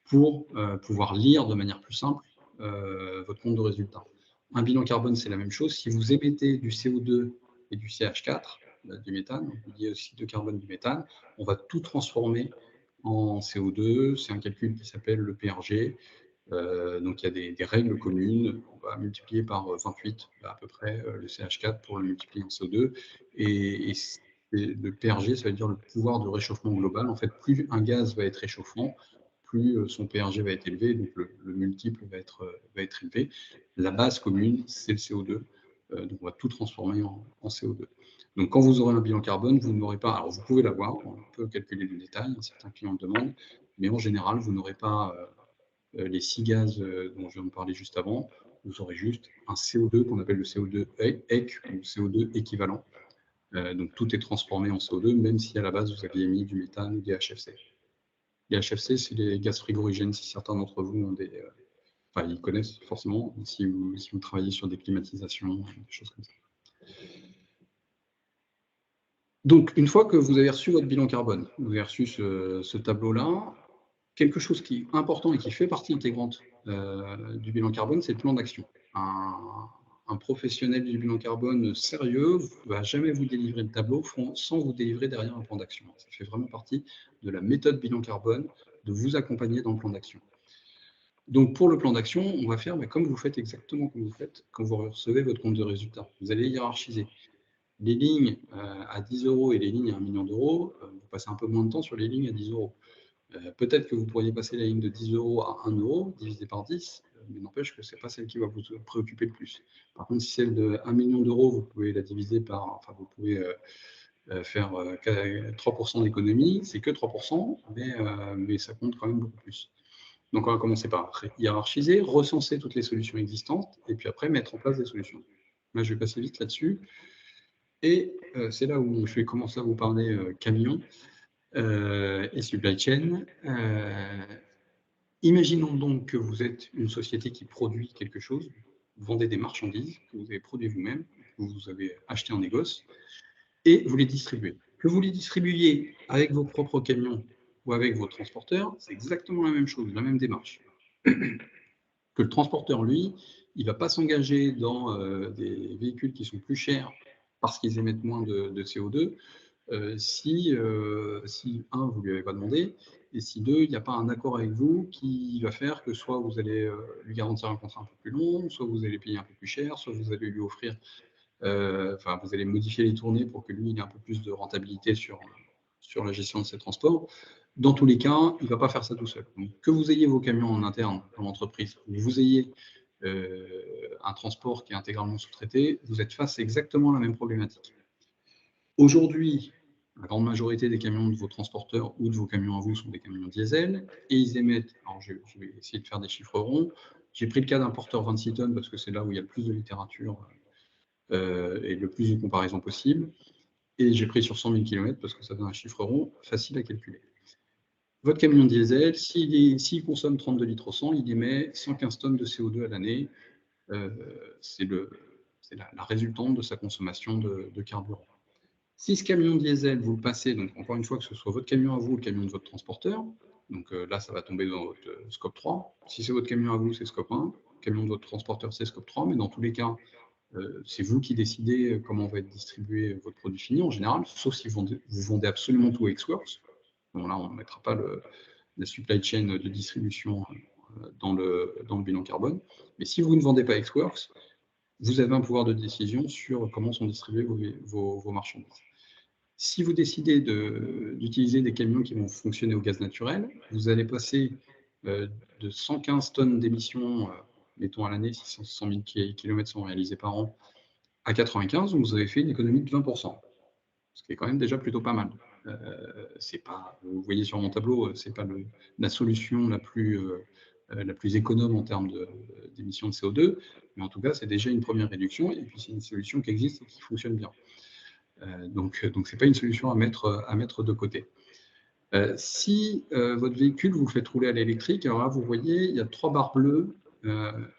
pour pouvoir lire de manière plus simple votre compte de résultat. Un bilan carbone, c'est la même chose. Si vous émettez du CO2 et du CH4, du méthane, lié au cycle de carbone du méthane, on va tout transformer en CO2. C'est un calcul qui s'appelle le PRG. Donc il y a des règles communes. On va multiplier par 28 à peu près le CH4 pour le multiplier en CO2. Et le PRG, ça veut dire le pouvoir de réchauffement global. En fait, plus un gaz va être réchauffant, plus son PRG va être élevé, donc le multiple va être élevé. La base commune, c'est le CO2. Donc on va tout transformer en CO2. Donc quand vous aurez un bilan carbone, vous n'aurez pas, alors vous pouvez l'avoir, on peut calculer le détail, certains clients le demandent, mais en général, vous n'aurez pas les 6 gaz dont je viens de parler juste avant, vous aurez juste un CO2 qu'on appelle le CO2 EC ou CO2 équivalent. Donc tout est transformé en CO2, même si à la base vous aviez mis du méthane ou des HFC. Les HFC, c'est les gaz frigorigènes, si certains d'entre vous ont des... Enfin, ils connaissent forcément, si vous travaillez sur des climatisations, des choses comme ça. Donc, une fois que vous avez reçu votre bilan carbone, vous avez reçu ce tableau-là, quelque chose qui est important et qui fait partie intégrante du bilan carbone, c'est le plan d'action. Un professionnel du bilan carbone sérieux ne va jamais vous délivrer le tableau sans vous délivrer derrière un plan d'action. Ça fait vraiment partie de la méthode bilan carbone, de vous accompagner dans le plan d'action. Donc, pour le plan d'action, on va faire comme vous faites exactement comme vous faites quand vous recevez votre compte de résultat. Vous allez hiérarchiser. Les lignes à 10 € et les lignes à 1 million d'euros, vous passez un peu moins de temps sur les lignes à 10 €. Peut-être que vous pourriez passer la ligne de 10 € à 1 € divisé par 10, mais n'empêche que ce n'est pas celle qui va vous préoccuper le plus. Par contre, si celle de 1 million d'euros, vous pouvez la diviser par, enfin, vous pouvez faire 3% d'économie, c'est que 3%, mais ça compte quand même beaucoup plus. Donc, on va commencer par hiérarchiser, recenser toutes les solutions existantes, et puis après, mettre en place des solutions. Là, je vais passer vite là-dessus. Et c'est là où je vais commencer à vous parler camion et supply chain. Imaginons donc que vous êtes une société qui produit quelque chose, vous vendez des marchandises que vous avez produit vous-même, que vous avez acheté en négoce, et vous les distribuez. Que vous les distribuiez avec vos propres camions ou avec vos transporteurs, c'est exactement la même chose, la même démarche. Que le transporteur, lui, il ne va pas s'engager dans des véhicules qui sont plus chers parce qu'ils émettent moins de CO2, si, un, vous ne lui avez pas demandé, et si deux, il n'y a pas un accord avec vous qui va faire que soit vous allez lui garantir un contrat un peu plus long, soit vous allez payer un peu plus cher, soit vous allez lui offrir, enfin, vous allez modifier les tournées pour que lui, il ait un peu plus de rentabilité sur la gestion de ses transports. Dans tous les cas, il ne va pas faire ça tout seul. Donc, que vous ayez vos camions en interne dans l'entreprise, que vous ayez un transport qui est intégralement sous-traité, vous êtes face à exactement la même problématique. Aujourd'hui, la grande majorité des camions de vos transporteurs ou de vos camions à vous sont des camions diesel et ils émettent, alors je vais essayer de faire des chiffres ronds, j'ai pris le cas d'un porteur 26 tonnes parce que c'est là où il y a le plus de littérature et le plus de comparaisons possible, et j'ai pris sur 100 000 km parce que ça donne un chiffre rond facile à calculer. Votre camion diesel, s'il consomme 32 litres au 100, il émet 115 tonnes de CO2 à l'année. C'est la résultante de sa consommation de carburant. Si ce camion diesel, vous le passez, donc encore une fois, que ce soit votre camion à vous ou le camion de votre transporteur, donc là, ça va tomber dans votre scope 3. Si c'est votre camion à vous, c'est scope 1. Le camion de votre transporteur, c'est scope 3. Mais dans tous les cas, c'est vous qui décidez comment va être distribué votre produit fini en général, sauf si vous vendez absolument tout à Xworks. Bon, là, on ne mettra pas la supply chain de distribution dans le bilan carbone. Mais si vous ne vendez pas Xworks, vous avez un pouvoir de décision sur comment sont distribuées vos marchandises. Si vous décidez d'utiliser des camions qui vont fonctionner au gaz naturel, vous allez passer de 115 tonnes d'émissions, mettons à l'année, si 100 000 km sont réalisés par an, à 95, donc vous avez fait une économie de 20%, ce qui est quand même déjà plutôt pas mal. C'est pas, vous voyez sur mon tableau, c'est pas la solution la plus économe en termes d'émissions de CO2, mais en tout cas, c'est déjà une première réduction, et puis c'est une solution qui existe et qui fonctionne bien. Donc ce n'est pas une solution à mettre de côté. Si votre véhicule, vous le faites rouler à l'électrique, alors là, vous voyez, il y a 3 barres bleues.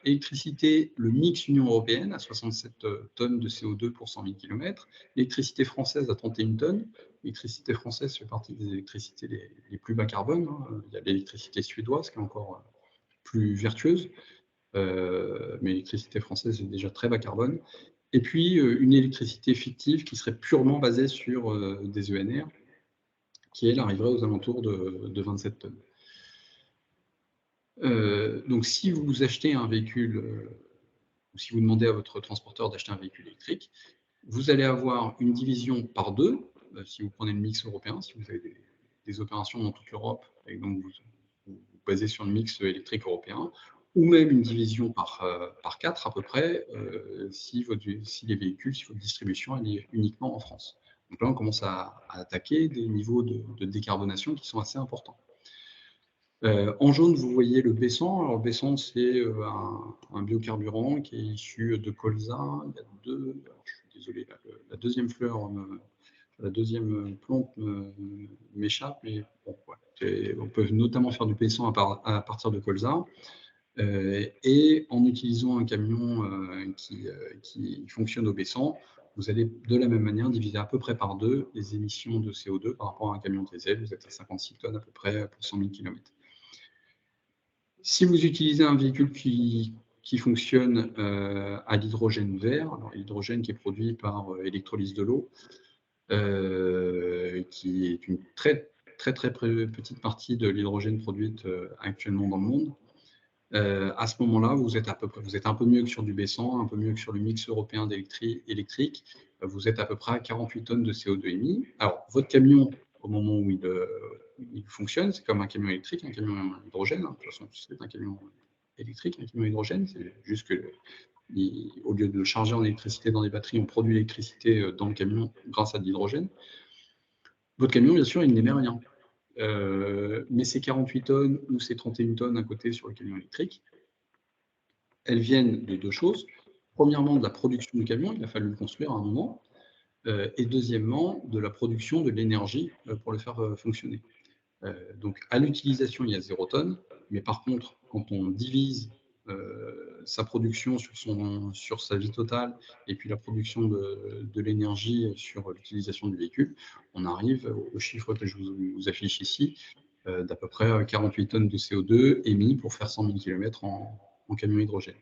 Électricité, le mix Union européenne à 67 tonnes de CO2 pour 100 000 km. L'électricité française à 31 tonnes. L'électricité française fait partie des électricités les plus bas carbone. Hein. Il y a l'électricité suédoise qui est encore plus vertueuse. Mais l'électricité française est déjà très bas carbone. Et puis, une électricité fictive qui serait purement basée sur des ENR, qui, elle, arriverait aux alentours de 27 tonnes. Donc, si vous achetez un véhicule, ou si vous demandez à votre transporteur d'acheter un véhicule électrique, vous allez avoir une division par 2, si vous prenez le mix européen, si vous avez des opérations dans toute l'Europe, et donc vous basez sur le mix électrique européen, ou même une division par 4 à peu près, si les véhicules, si votre distribution elle est uniquement en France. Donc là, on commence à attaquer des niveaux de décarbonation qui sont assez importants. En jaune, vous voyez le B100. Alors, le B100, c'est un biocarburant qui est issu de colza. Il y a deux. Alors, je suis désolé, la deuxième fleur, la deuxième plante m'échappe, mais bon, ouais, on peut notamment faire du B100 à partir de colza. Et en utilisant un camion qui fonctionne au B100, vous allez de la même manière diviser à peu près par 2 les émissions de CO2 par rapport à un camion diesel. Vous êtes à 56 tonnes à peu près pour 100 000 km. Si vous utilisez un véhicule qui fonctionne à l'hydrogène vert, alors l'hydrogène qui est produit par électrolyse de l'eau, qui est une très petite partie de l'hydrogène produite actuellement dans le monde, à ce moment-là, vous êtes un peu mieux que sur du B100, un peu mieux que sur le mix européen électrique. Vous êtes à peu près à 48 tonnes de CO2 émis. Alors, votre camion, au moment où il fonctionne, c'est comme un camion électrique, un camion hydrogène. Hein. De toute façon, c'est un camion électrique, un camion hydrogène. C'est juste que, au lieu de le charger en électricité dans des batteries, on produit l'électricité dans le camion grâce à de l'hydrogène. Votre camion, bien sûr, il n'émet rien. Mais ces 48 tonnes ou ces 31 tonnes à côté sur le camion électrique, elles viennent de 2 choses. Premièrement, de la production du camion, il a fallu le construire à un moment. Et deuxièmement, de la production de l'énergie pour le faire fonctionner. Donc, à l'utilisation, il y a 0 tonne, mais par contre, quand on divise sa production sur sa vie totale et puis la production de l'énergie sur l'utilisation du véhicule, on arrive au chiffre que je vous affiche ici, d'à peu près 48 tonnes de CO2 émis pour faire 100 000 km en camion hydrogène.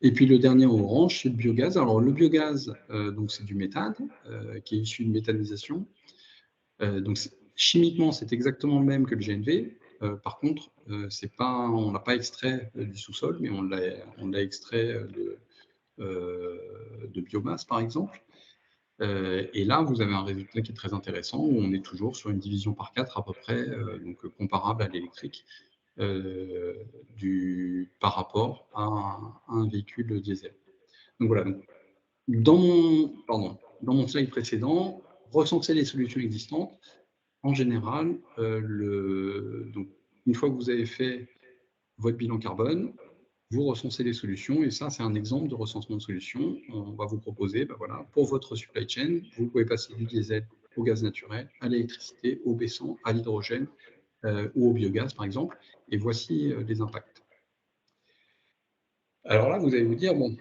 Et puis le dernier en orange, c'est le biogaz. Alors le biogaz, donc c'est du méthane qui est issu de méthanisation. Donc chimiquement, c'est exactement le même que le GNV. Par contre, on l'a pas extrait du sous-sol, mais on l'a extrait de biomasse, par exemple. Et là, vous avez un résultat qui est très intéressant, où on est toujours sur une division par 4 à peu près, donc comparable à l'électrique, par rapport à un véhicule diesel. Donc voilà, dans mon slide précédent, recenser les solutions existantes. En général, donc, une fois que vous avez fait votre bilan carbone, vous recensez les solutions, et ça, c'est un exemple de recensement de solutions. On va vous proposer, voilà, pour votre supply chain, vous pouvez passer du diesel au gaz naturel, à l'électricité, au B100, à l'hydrogène ou au biogaz, par exemple, et voici les impacts. Alors là, vous allez vous dire, bon,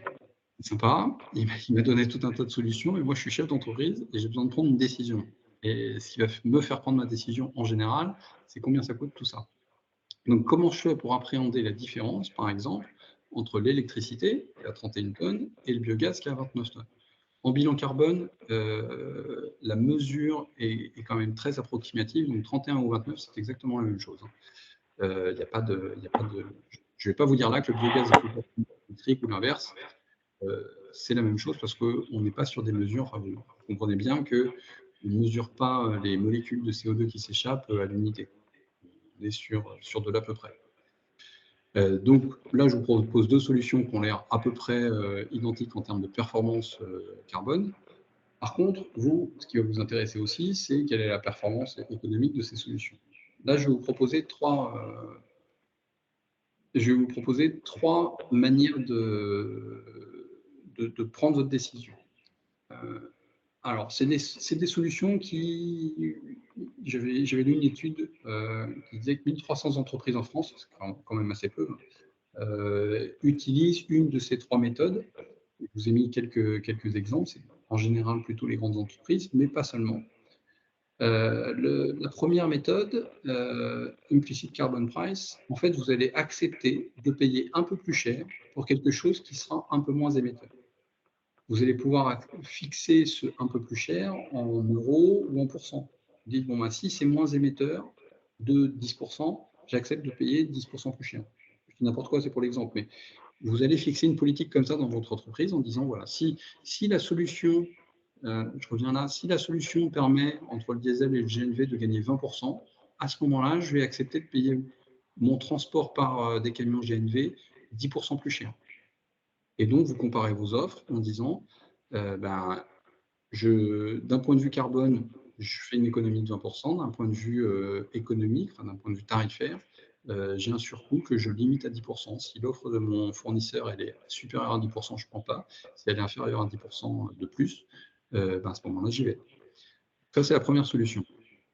c'est sympa, il m'a donné tout un tas de solutions, mais moi, je suis chef d'entreprise et j'ai besoin de prendre une décision. Et ce qui va me faire prendre ma décision en général, c'est combien ça coûte tout ça. Donc, comment je fais pour appréhender la différence, par exemple, entre l'électricité, qui est à 31 tonnes, et le biogaz, qui est à 29 tonnes. En bilan carbone, la mesure est quand même très approximative, donc 31 ou 29, c'est exactement la même chose. Je ne vais pas vous dire là que le biogaz est plus électrique ou l'inverse. C'est la même chose parce qu'on n'est pas sur des mesures, enfin, vous comprenez bien qu'on ne mesure pas les molécules de CO2 qui s'échappent à l'unité. On est sur de l'à peu près. Donc là, je vous propose 2 solutions qui ont l'air à peu près identiques en termes de performance carbone. Par contre, vous, ce qui va vous intéresser aussi, c'est quelle est la performance économique de ces solutions. Là, je vais vous proposer 3 manières de prendre votre décision. Alors, c'est des solutions qui... J'avais lu une étude qui disait que 1 300 entreprises en France, c'est quand même assez peu, utilisent une de ces 3 méthodes. Je vous ai mis quelques exemples, c'est en général plutôt les grandes entreprises, mais pas seulement. La première méthode, Implicit Carbon Price, en fait, vous allez accepter de payer un peu plus cher pour quelque chose qui sera un peu moins émetteur. Vous allez pouvoir fixer ce un peu plus cher en euros ou en pourcents. Vous dites, bon, bah, si c'est moins émetteur de 10%, j'accepte de payer 10% plus cher. Je dis n'importe quoi, c'est pour l'exemple, mais vous allez fixer une politique comme ça dans votre entreprise en disant, voilà, si la solution, je reviens là, si la solution permet entre le diesel et le GNV de gagner 20%, à ce moment-là, je vais accepter de payer mon transport par des camions GNV 10% plus cher. Et donc, vous comparez vos offres en disant, ben, d'un point de vue carbone, je fais une économie de 20%, d'un point de vue économique, enfin, d'un point de vue tarifaire, j'ai un surcoût que je limite à 10%. Si l'offre de mon fournisseur elle est supérieure à 10%, je ne prends pas. Si elle est inférieure à 10% de plus, ben, à ce moment-là, j'y vais. Ça, c'est la première solution.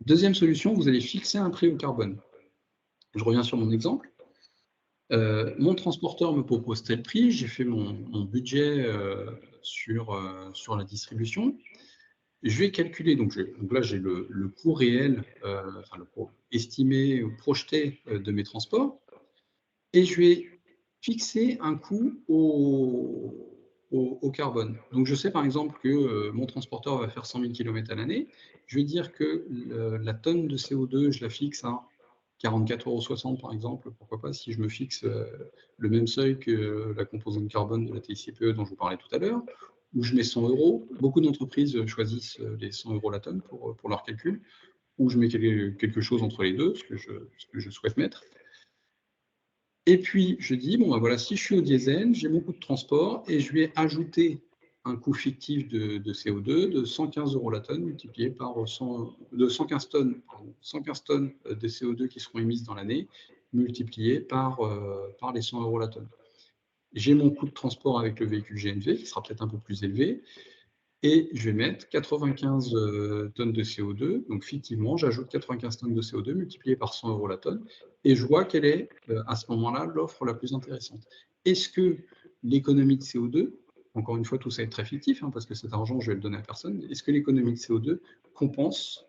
Deuxième solution, vous allez fixer un prix au carbone. Je reviens sur mon exemple. Mon transporteur me propose tel prix, j'ai fait mon budget sur la distribution. Je vais calculer, donc là j'ai le coût réel, enfin le coût estimé ou projeté de mes transports, et je vais fixer un coût au carbone. Donc je sais par exemple que mon transporteur va faire 100 000 km à l'année. Je vais dire que la tonne de CO2, je la fixe à 44,60 € par exemple. Pourquoi pas si je me fixe le même seuil que la composante carbone de la TICPE dont je vous parlais tout à l'heure, où je mets 100 €. Beaucoup d'entreprises choisissent les 100 € la tonne pour leur calcul, ou je mets quelque chose entre les deux, ce que je souhaite mettre. Et puis, je dis, bon, ben voilà, si je suis au diesel, j'ai mon coût de transport et je vais ajouter un coût fictif de CO2 de 115 € la tonne multiplié par 115 tonnes, pardon, 115 tonnes de CO2 qui seront émises dans l'année, multiplié par les 100 € la tonne. J'ai mon coût de transport avec le véhicule GNV qui sera peut-être un peu plus élevé, et je vais mettre 95 tonnes de CO2. Donc, fictivement, j'ajoute 95 tonnes de CO2 multiplié par 100 € la tonne, et je vois quelle est, à ce moment-là, l'offre la plus intéressante. Est-ce que l'économie de CO2, encore une fois, tout ça est très fictif, hein, parce que cet argent, je vais le donner à personne, est-ce que l'économie de CO2 compense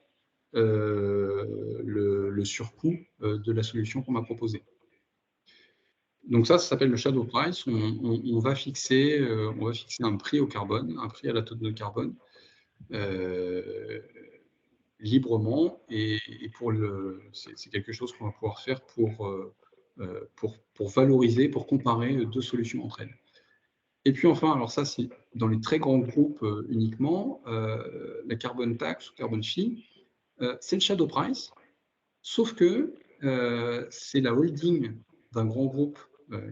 le surcoût de la solution qu'on m'a proposée? Donc ça s'appelle le shadow price. On va fixer un prix au carbone, un prix à la tonne de carbone, librement, et c'est quelque chose qu'on va pouvoir faire pour valoriser, pour comparer deux solutions entre elles. Et puis enfin, alors ça c'est dans les très grands groupes uniquement, la carbone tax ou carbone fee, c'est le shadow price, sauf que c'est la holding d'un grand groupe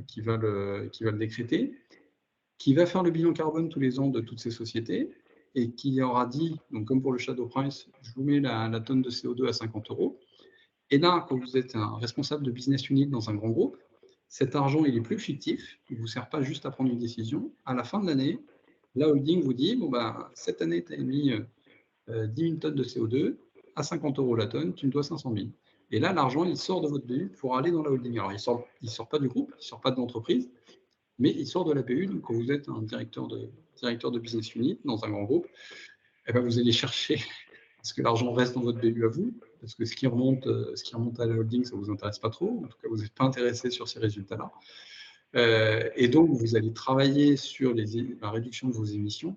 qui va le décréter, qui va faire le bilan carbone tous les ans de toutes ces sociétés et qui aura dit, donc comme pour le shadow price, je vous mets la tonne de CO2 à 50 €. Et là, quand vous êtes un responsable de business unit dans un grand groupe, cet argent, il est plus fictif, il ne vous sert pas juste à prendre une décision. À la fin de l'année, la holding vous dit, bon, bah, cette année, tu as émis 10 000 tonnes de CO2 à 50 € la tonne, tu me dois 500 000. Et là, l'argent, il sort de votre BU pour aller dans la holding. Alors, il sort pas du groupe, il ne sort pas de l'entreprise, mais il sort de la BU. Donc, quand vous êtes un directeur de business unit dans un grand groupe, eh ben, vous allez chercher à ce que l'argent reste dans votre BU à vous, parce que ce qui remonte à la holding, ça ne vous intéresse pas trop. En tout cas, vous n'êtes pas intéressé sur ces résultats-là. Et donc, vous allez travailler sur la réduction de vos émissions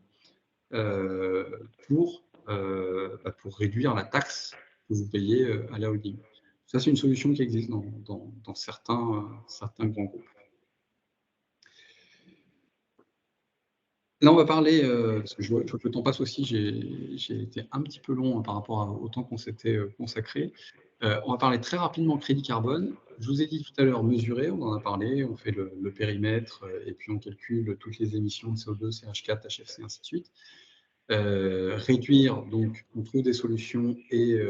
pour réduire la taxe que vous payez à la holding. Ça, c'est une solution qui existe dans certains grands groupes. Là, on va parler, parce que je vois que le temps passe aussi, j'ai été un petit peu long par rapport au temps qu'on s'était consacré. On va parler très rapidement crédit carbone. Je vous ai dit tout à l'heure mesurer, on en a parlé, on fait le périmètre et puis on calcule toutes les émissions de CO2, CH4, HFC, ainsi de suite. Réduire, donc on trouve des solutions et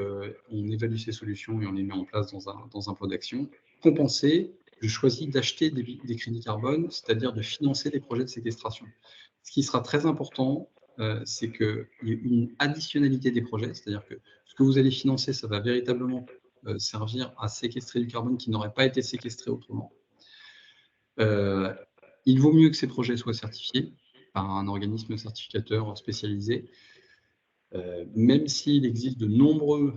on évalue ces solutions et on les met en place dans un plan d'action. Compenser, je choisis d'acheter des crédits carbone, c'est-à-dire de financer des projets de séquestration. Ce qui sera très important, c'est qu'il y a une additionnalité des projets, c'est-à-dire que ce que vous allez financer, ça va véritablement servir à séquestrer du carbone qui n'aurait pas été séquestré autrement. Il vaut mieux que ces projets soient certifiés par un organisme certificateur spécialisé, même s'il existe de nombreux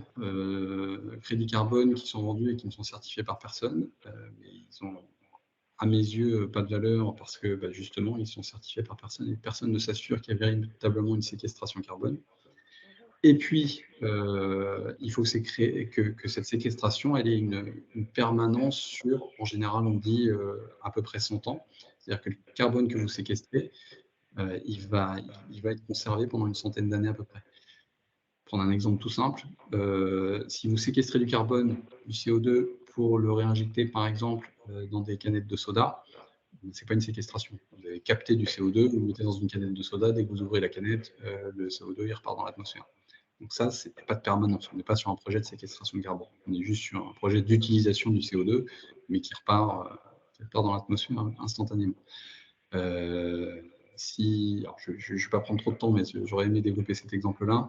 crédits carbone qui sont vendus et qui ne sont certifiés par personne, mais ils ont, à mes yeux, pas de valeur parce que justement, ils sont certifiés par personne et personne ne s'assure qu'il y a véritablement une séquestration carbone. Et puis, il faut que cette séquestration elle ait une permanence sur, en général, on dit à peu près 100 ans. C'est-à-dire que le carbone que vous séquestrez, il va être conservé pendant une centaine d'années à peu près. Prendre un exemple tout simple, si vous séquestrez du carbone, du CO2 pour le réinjecter par exemple dans des canettes de soda, ce n'est pas une séquestration. Vous avez capté du CO2, vous le mettez dans une canette de soda, dès que vous ouvrez la canette, le CO2 il repart dans l'atmosphère. Donc ça, c'est pas de permanence. On n'est pas sur un projet de séquestration de carbone. On est juste sur un projet d'utilisation du CO2, mais qui repart dans l'atmosphère instantanément. Je ne vais pas prendre trop de temps, mais j'aurais aimé développer cet exemple-là.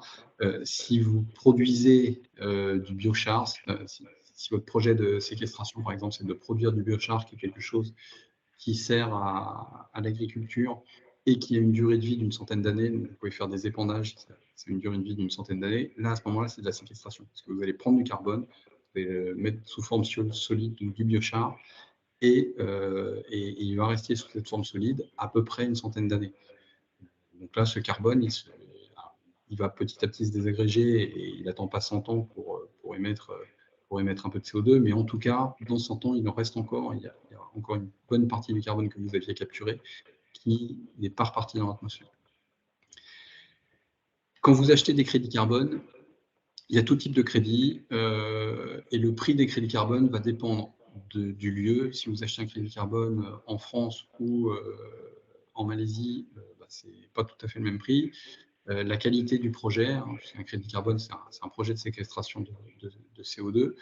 Si vous produisez du biochar, si votre projet de séquestration, par exemple, c'est de produire du biochar, qui est quelque chose qui sert à l'agriculture et qui a une durée de vie d'une centaine d'années, vous pouvez faire des épandages, c'est une durée de vie d'une centaine d'années. Là, à ce moment-là, c'est de la séquestration, parce que vous allez prendre du carbone, vous allez le mettre sous forme solide, donc du biochar, et il va rester sous cette forme solide à peu près une centaine d'années. Donc là, ce carbone, il va petit à petit se désagréger et il n'attend pas 100 ans pour émettre un peu de CO2, mais en tout cas, dans 100 ans, il en reste encore, il y a encore une bonne partie du carbone que vous aviez capturé qui n'est pas reparti dans l'atmosphère. Quand vous achetez des crédits carbone, il y a tout type de crédits et le prix des crédits carbone va dépendre du lieu. Si vous achetez un crédit carbone en France ou en Malaisie, c'est pas tout à fait le même prix. La qualité du projet, hein, puisqu'un crédit carbone, c'est un projet de séquestration de CO2.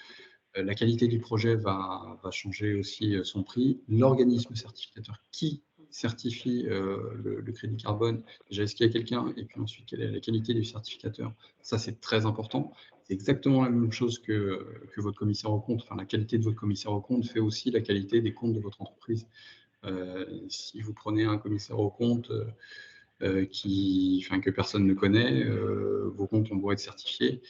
La qualité du projet va changer aussi son prix. L'organisme certificateur qui certifie le crédit carbone, déjà, est-ce qu'il y a quelqu'un, et puis ensuite, quelle est la qualité du certificateur? Ça, c'est très important. C'est exactement la même chose que votre commissaire aux comptes. Enfin, la qualité de votre commissaire aux comptes fait aussi la qualité des comptes de votre entreprise. Si vous prenez un commissaire aux comptes que personne ne connaît, vos comptes ont beau être certifiés.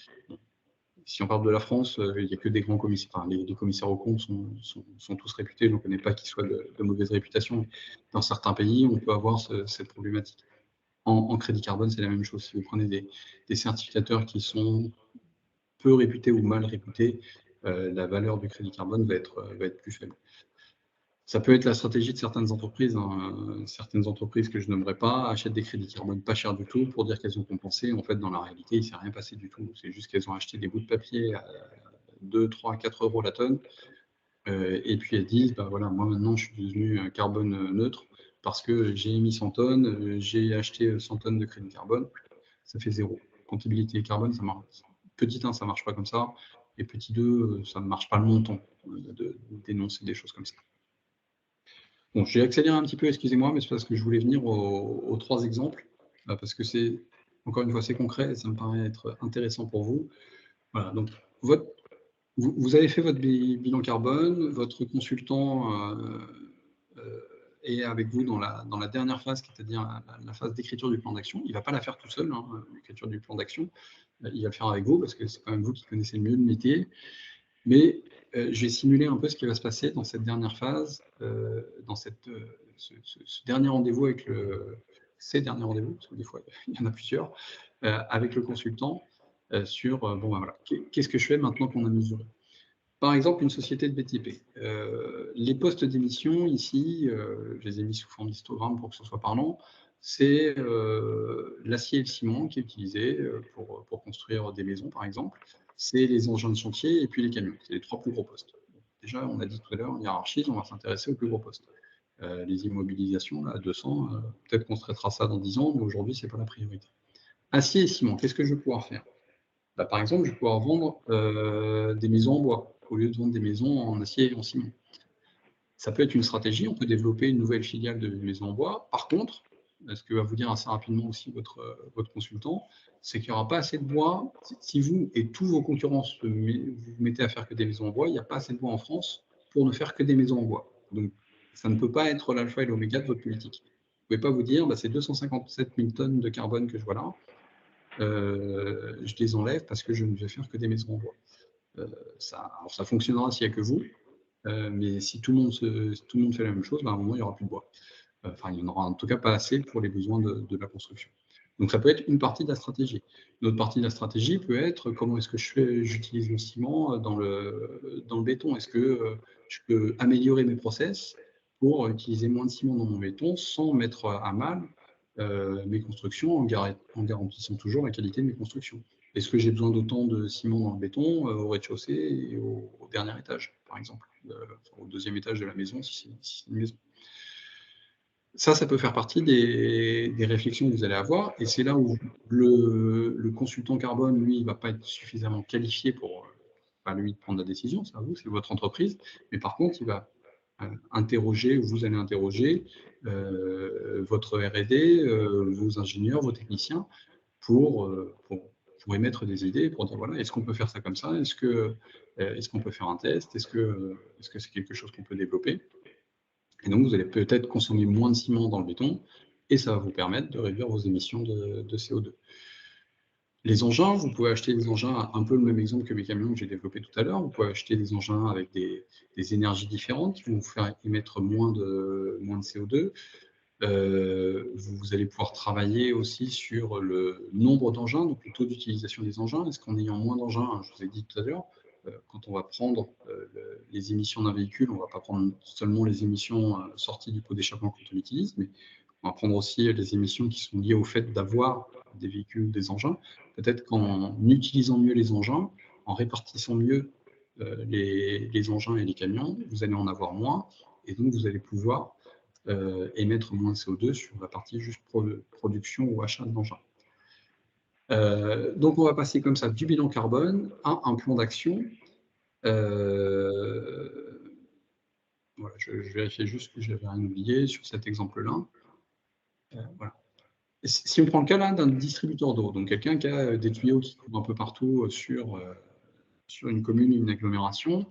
Si on parle de la France, il n'y a que des grands commissaires. Enfin, les commissaires aux comptes sont tous réputés. Je ne connais pas qu'ils soient de mauvaise réputation. Dans certains pays, on peut avoir cette problématique. En crédit carbone, c'est la même chose. Si vous prenez des certificateurs qui sont peu réputés ou mal réputés, la valeur du crédit carbone va être plus faible. Ça peut être la stratégie de certaines entreprises. Hein. Certaines entreprises que je nommerai pas achètent des crédits carbone pas chers du tout pour dire qu'elles ont compensé. En fait, dans la réalité, il ne s'est rien passé du tout. C'est juste qu'elles ont acheté des bouts de papier à 2, 3, 4 euros la tonne. Et puis elles disent, voilà, moi maintenant je suis devenu carbone neutre parce que j'ai émis 100 tonnes, j'ai acheté 100 tonnes de crédit carbone. Ça fait 0. Comptabilité carbone, ça marche. Petit 1, ça ne marche pas comme ça. Et petit 2, ça ne marche pas le montant de dénoncer des choses comme ça. Bon, j'ai accéléré un petit peu, excusez-moi, mais c'est parce que je voulais venir aux 3 exemples, parce que c'est, encore une fois, c'est concret et ça me paraît être intéressant pour vous. Voilà, donc vous avez fait votre bilan carbone, votre consultant est avec vous dans la dernière phase, c'est-à-dire la phase d'écriture du plan d'action. Il ne va pas la faire tout seul, hein, l'écriture du plan d'action. Il va le faire avec vous parce que c'est quand même vous qui connaissez le mieux le métier. Mais je vais simuler un peu ce qui va se passer dans cette dernière phase, dans ce dernier rendez-vous avec ces derniers rendez-vous, parce que des fois il y en a plusieurs, avec le consultant sur voilà, qu'est-ce que je fais maintenant qu'on a mesuré. Par exemple, une société de BTP. Les postes d'émission, ici, je les ai mis sous forme d'histogramme pour que ce soit parlant, c'est l'acier et le ciment qui est utilisé pour construire des maisons, par exemple. C'est les engins de chantier et puis les camions. C'est les 3 plus gros postes. Déjà, on a dit tout à l'heure, en hiérarchie, on va s'intéresser aux plus gros postes. Les immobilisations, là, à 200, peut-être qu'on se traitera ça dans 10 ans, mais aujourd'hui, ce n'est pas la priorité. Acier et ciment, qu'est-ce que je vais pouvoir faire? Par exemple, je vais pouvoir vendre des maisons en bois au lieu de vendre des maisons en acier et en ciment. Ça peut être une stratégie, on peut développer une nouvelle filiale de maisons en bois. Par contre, ce que va vous dire assez rapidement aussi votre consultant, c'est qu'il n'y aura pas assez de bois. Si vous et tous vos concurrents vous mettez à faire que des maisons en bois, il n'y a pas assez de bois en France pour ne faire que des maisons en bois. Donc, ça ne peut pas être l'alpha et l'oméga de votre politique. Vous ne pouvez pas vous dire, bah, c'est 257 000 tonnes de carbone que je vois là, je les enlève parce que je ne vais faire que des maisons en bois. Alors ça fonctionnera s'il n'y a que vous, mais si tout le monde fait la même chose, bah, à un moment, il n'y aura plus de bois. Enfin, il n'y en aura en tout cas pas assez pour les besoins de la construction. Donc ça peut être une partie de la stratégie. Une autre partie de la stratégie peut être comment est-ce que j'utilise le ciment dans le béton. Est-ce que je peux améliorer mes process pour utiliser moins de ciment dans mon béton sans mettre à mal mes constructions en garantissant toujours la qualité de mes constructions. Est-ce que j'ai besoin d'autant de ciment dans le béton au rez-de-chaussée et au dernier étage, par exemple, au deuxième étage de la maison, si c'est une maison. Ça peut faire partie des réflexions que vous allez avoir, et c'est là où le consultant carbone, lui, il ne va pas être suffisamment qualifié pour pas lui prendre la décision, c'est à vous, c'est votre entreprise, mais par contre, il va interroger, ou vous allez interroger votre R&D, vos ingénieurs, vos techniciens, pour émettre des idées, pour dire, voilà, est-ce qu'on peut faire ça comme ça? Est-ce qu'on peut faire un test? Est-ce que c'est quelque chose qu'on peut développer? Et donc, vous allez peut-être consommer moins de ciment dans le béton, et ça va vous permettre de réduire vos émissions de CO2. Les engins, vous pouvez acheter des engins, un peu le même exemple que mes camions que j'ai développé tout à l'heure. Vous pouvez acheter des engins avec des énergies différentes qui vont vous faire émettre moins de CO2. Vous allez pouvoir travailler aussi sur le nombre d'engins, donc le taux d'utilisation des engins. Est-ce qu'en ayant moins d'engins, je vous ai dit tout à l'heure, quand on va prendre les émissions d'un véhicule, on ne va pas prendre seulement les émissions sorties du pot d'échappement quand on l'utilise, mais on va prendre aussi les émissions qui sont liées au fait d'avoir des véhicules, des engins. Peut-être qu'en utilisant mieux les engins, en répartissant mieux les engins et les camions, vous allez en avoir moins, et donc vous allez pouvoir émettre moins de CO2 sur la partie juste production ou achat d'engins. Donc on va passer comme ça du bilan carbone à un plan d'action. Voilà, je vérifiais juste que je n'avais rien oublié sur cet exemple-là. Voilà. Si on prend le cas là d'un distributeur d'eau, donc quelqu'un qui a des tuyaux qui courent un peu partout sur une commune, une agglomération,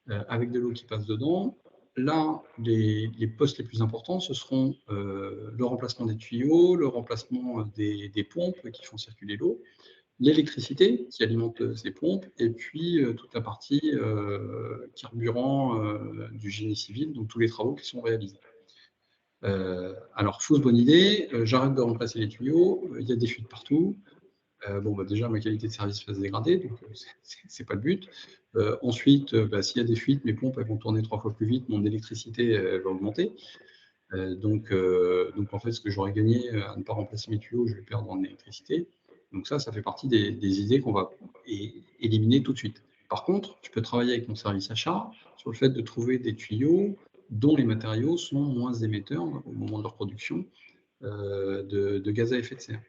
avec de l'eau qui passe dedans, là, les postes les plus importants, ce seront le remplacement des tuyaux, le remplacement des pompes qui font circuler l'eau, l'électricité qui alimente ces pompes, et puis toute la partie carburant du génie civil, donc tous les travaux qui sont réalisés. Alors, fausse bonne idée, j'arrête de remplacer les tuyaux, il y a des fuites partout. Déjà, ma qualité de service va se dégrader, donc c'est pas le but. Ensuite, s'il y a des fuites, mes pompes elles vont tourner 3 fois plus vite, mon électricité va augmenter. Donc, en fait, ce que j'aurais gagné à ne pas remplacer mes tuyaux, je vais perdre en électricité. Donc ça fait partie des idées qu'on va éliminer tout de suite. Par contre, je peux travailler avec mon service achat sur le fait de trouver des tuyaux dont les matériaux sont moins émetteurs au moment de leur production de gaz à effet de serre.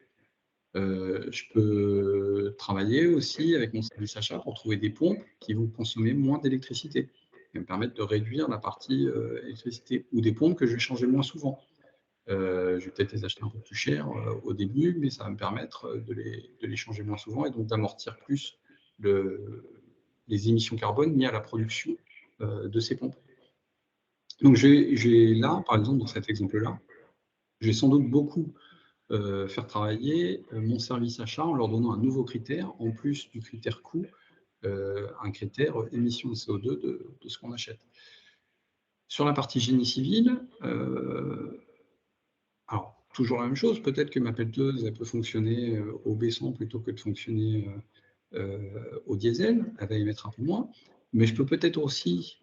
Je peux travailler aussi avec mon service achat pour trouver des pompes qui vont consommer moins d'électricité, qui me permettre de réduire la partie électricité, ou des pompes que je vais changer moins souvent. Je vais peut-être les acheter un peu plus cher au début, mais ça va me permettre de les changer moins souvent, et donc d'amortir plus les émissions carbone liées à la production de ces pompes. Donc j'ai là, par exemple, dans cet exemple-là, je vais sans doute beaucoup faire travailler mon service achat en leur donnant un nouveau critère, en plus du critère coût, un critère émission de CO2 de ce qu'on achète. Sur la partie génie civil, alors toujours la même chose, peut-être que ma pelleteuse elle peut fonctionner au B100 plutôt que de fonctionner au diesel, elle va émettre un peu moins, mais je peux peut-être aussi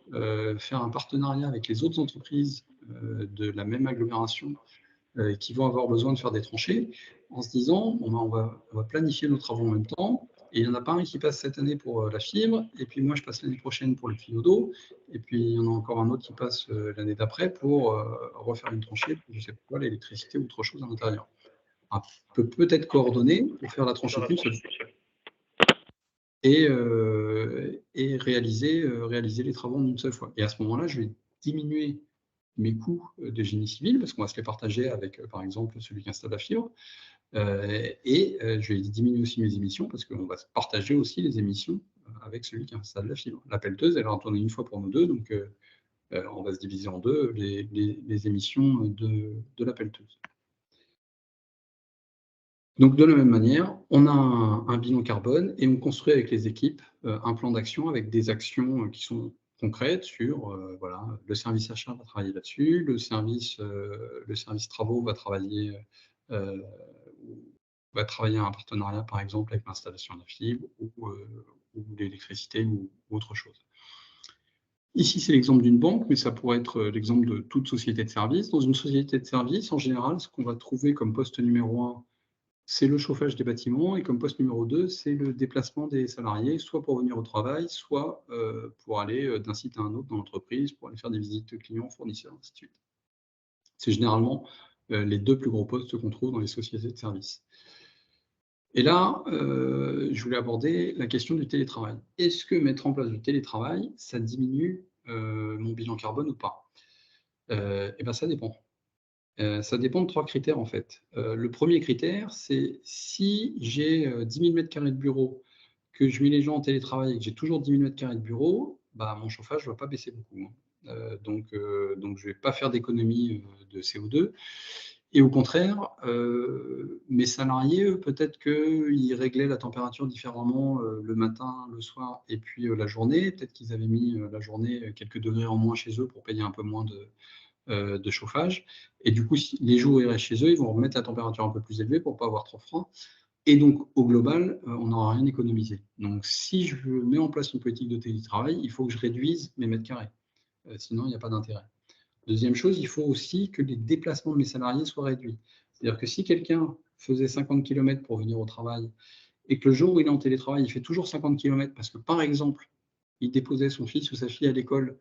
faire un partenariat avec les autres entreprises de la même agglomération qui vont avoir besoin de faire des tranchées, en se disant on va planifier nos travaux en même temps, et il n'y en a pas un qui passe cette année pour la fibre, et puis moi je passe l'année prochaine pour le tuyau d'eau, et puis il y en a encore un autre qui passe l'année d'après pour refaire une tranchée, pour, je ne sais pas, l'électricité ou autre chose à l'intérieur. On peut-être coordonner pour faire la tranchée qu'une seule fois, et réaliser les travaux en une seule fois. Et à ce moment-là, je vais diminuer mes coûts de génie civil, parce qu'on va se les partager avec, par exemple, celui qui installe la fibre. Je vais diminuer aussi mes émissions, parce qu'on va se partager aussi les émissions avec celui qui installe la fibre. La pelleteuse, elle va en tourner une fois pour nous deux, donc on va se diviser en deux les émissions de la pelleteuse. Donc de la même manière, on a un bilan carbone et on construit avec les équipes un plan d'action avec des actions qui sont concrètes sur, voilà, le service achat va travailler là-dessus, le service travaux euh, va travailler un partenariat, par exemple, avec l'installation de la fibre ou l'électricité ou autre chose. Ici, c'est l'exemple d'une banque, mais ça pourrait être l'exemple de toute société de service. Dans une société de service, en général, ce qu'on va trouver comme poste numéro 1, c'est le chauffage des bâtiments, et comme poste numéro 2, c'est le déplacement des salariés, soit pour venir au travail, soit pour aller d'un site à un autre dans l'entreprise, pour aller faire des visites clients, fournisseurs, ainsi de suite. C'est généralement les deux plus gros postes qu'on trouve dans les sociétés de services. Et là, je voulais aborder la question du télétravail. Est-ce que mettre en place du télétravail, ça diminue mon bilan carbone ou pas? Eh bien, ça dépend. Ça dépend de 3 critères, en fait. Le premier critère, c'est si j'ai 10 000 m² de bureau, que je mets les gens en télétravail et que j'ai toujours 10 000 m² de bureau, bah, mon chauffage ne va pas baisser beaucoup, hein. Donc je ne vais pas faire d'économie de CO2. Et au contraire, mes salariés, eux, peut-être qu'ils réglaient la température différemment le matin, le soir et puis la journée. Peut-être qu'ils avaient mis la journée quelques degrés en moins chez eux pour payer un peu moins de chauffage. Et du coup, si les jours où ils restent chez eux, ils vont remettre la température un peu plus élevée pour ne pas avoir trop froid. Et donc, au global, on n'aura rien économisé. Donc, si je mets en place une politique de télétravail, il faut que je réduise mes mètres carrés. Sinon, il n'y a pas d'intérêt. Deuxième chose, il faut aussi que les déplacements de mes salariés soient réduits. C'est-à-dire que si quelqu'un faisait 50 km pour venir au travail et que le jour où il est en télétravail, il fait toujours 50 km parce que, par exemple, il déposait son fils ou sa fille à l'école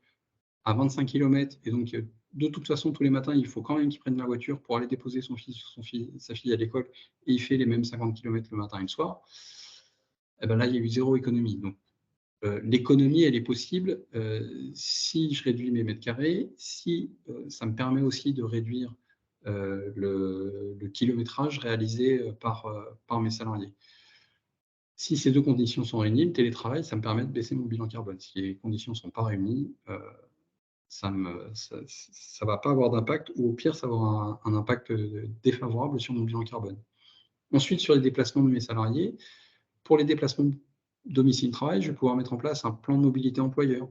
à 25 km, et donc de toute façon, tous les matins, il faut quand même qu'il prenne la voiture pour aller déposer son fils ou sa fille à l'école, et il fait les mêmes 50 km le matin et le soir, et ben là, il y a eu zéro économie. Donc, l'économie, elle est possible si je réduis mes mètres carrés, si ça me permet aussi de réduire le kilométrage réalisé par mes salariés. Si ces deux conditions sont réunies, le télétravail, ça me permet de baisser mon bilan carbone. Si les conditions ne sont pas réunies, ça ne va pas avoir d'impact, ou au pire, ça va avoir un impact défavorable sur mon bilan carbone. Ensuite, sur les déplacements de mes salariés, pour les déplacements domicile-travail, je vais pouvoir mettre en place un plan de mobilité employeur,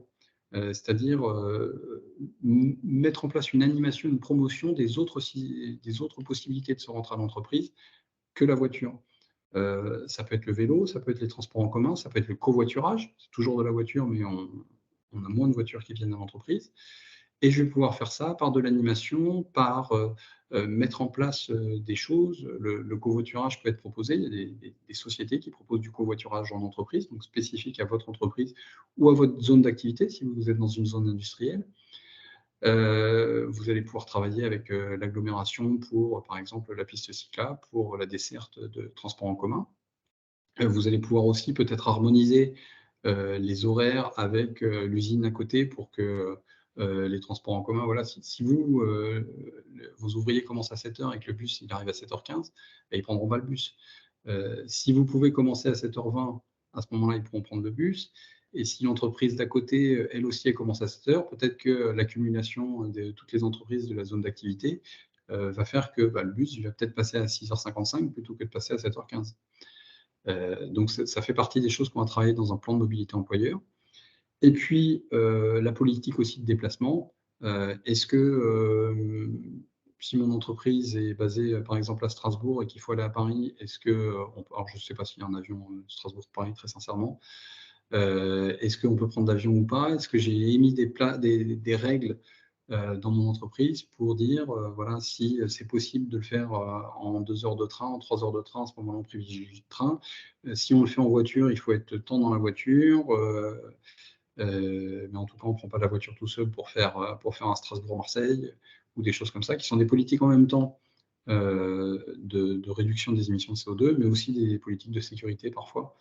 c'est-à-dire mettre en place une animation, une promotion des autres possibilités de se rendre à l'entreprise que la voiture. Ça peut être le vélo, ça peut être les transports en commun, ça peut être le covoiturage, c'est toujours de la voiture, mais on a moins de voitures qui viennent à l'entreprise. Et je vais pouvoir faire ça par de l'animation, par mettre en place des choses. Le covoiturage peut être proposé. Il y a des sociétés qui proposent du covoiturage en entreprise, donc spécifique à votre entreprise ou à votre zone d'activité, si vous êtes dans une zone industrielle. Vous allez pouvoir travailler avec l'agglomération pour, par exemple, la piste cyclable, pour la desserte de transports en commun. Vous allez pouvoir aussi peut-être harmoniser les horaires avec l'usine à côté pour que les transports en commun, voilà, si vos ouvriers commencent à 7h et que le bus il arrive à 7h15, ben, ils ne prendront pas le bus. Si vous pouvez commencer à 7h20, à ce moment-là, ils pourront prendre le bus. Et si l'entreprise d'à côté, elle aussi, elle commence à 7h, peut-être que l'accumulation de toutes les entreprises de la zone d'activité va faire que le bus il va peut-être passer à 6h55 plutôt que de passer à 7h15. Donc ça fait partie des choses qu'on va travailler dans un plan de mobilité employeur. Et puis la politique aussi de déplacement. Est-ce que si mon entreprise est basée par exemple à Strasbourg et qu'il faut aller à Paris, est-ce que alors je ne sais pas s'il y a un avion Strasbourg-Paris très sincèrement. Est-ce qu'on peut prendre l'avion ou pas? Est-ce que j'ai émis des règles dans mon entreprise pour dire voilà, si c'est possible de le faire en 2 heures de train, en 3 heures de train, à ce moment-là on privilégie le train. Si on le fait en voiture, il faut être temps dans la voiture, mais en tout cas on ne prend pas la voiture tout seul pour faire un Strasbourg-Marseille ou des choses comme ça, qui sont des politiques en même temps de réduction des émissions de CO2, mais aussi des politiques de sécurité parfois.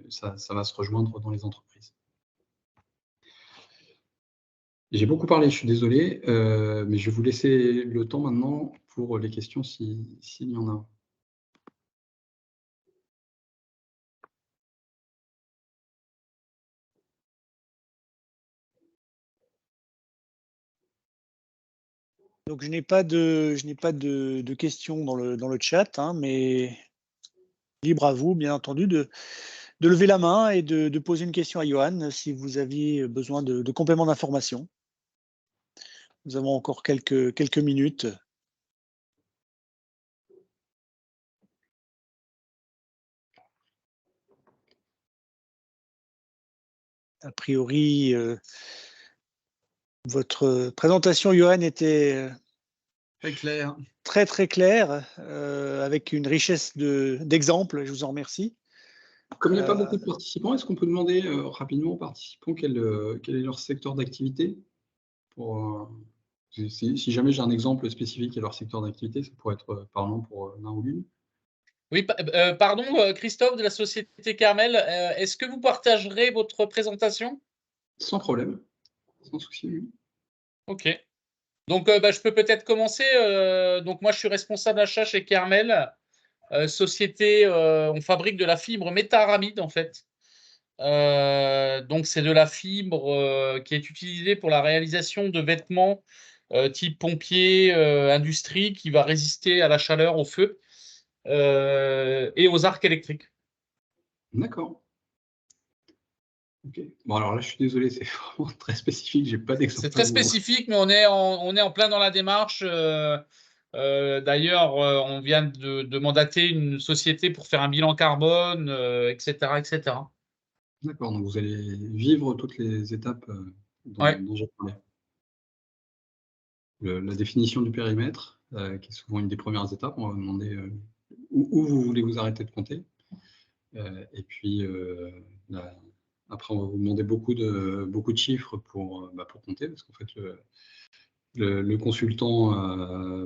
Ça va se rejoindre dans les entreprises. J'ai beaucoup parlé, je suis désolé, mais je vais vous laisser le temps maintenant pour les questions s'il y en a. Donc, je n'ai pas de questions dans le chat, hein, mais libre à vous, bien entendu, de lever la main et de poser une question à Johan si vous aviez besoin de compléments d'information. Nous avons encore quelques minutes. A priori, votre présentation, Johan, était Très clair. très très claire, avec une richesse d'exemples. Je vous en remercie. Comme il n'y a pas Euh, beaucoup de participants, est-ce qu'on peut demander rapidement aux participants quel est leur secteur d'activité pour, si jamais j'ai un exemple spécifique à leur secteur d'activité, ça pourrait être parlant pour l'un ou l'une. Oui, pardon, Christophe de la société Carmel, est-ce que vous partagerez votre présentation? Sans problème, sans souci. Oui. Ok. Donc, je peux peut-être commencer. Donc, moi, je suis responsable achat chez Carmel, société. On fabrique de la fibre métaramide en fait. Donc, c'est de la fibre qui est utilisée pour la réalisation de vêtements type pompier, industrie, qui va résister à la chaleur, au feu et aux arcs électriques. D'accord. Ok. Bon, alors là, je suis désolé, c'est vraiment très spécifique, j'ai pas d'exemple C'est à très vous. spécifique, mais on est en plein dans la démarche. D'ailleurs, on vient de mandater une société pour faire un bilan carbone, etc., etc. D'accord, donc vous allez vivre toutes les étapes Ouais. dont j'ai parlé. La définition du périmètre, qui est souvent une des premières étapes, on va vous demander où vous voulez vous arrêter de compter. Et puis, après, on va vous demander beaucoup de chiffres pour compter, parce qu'en fait, le consultant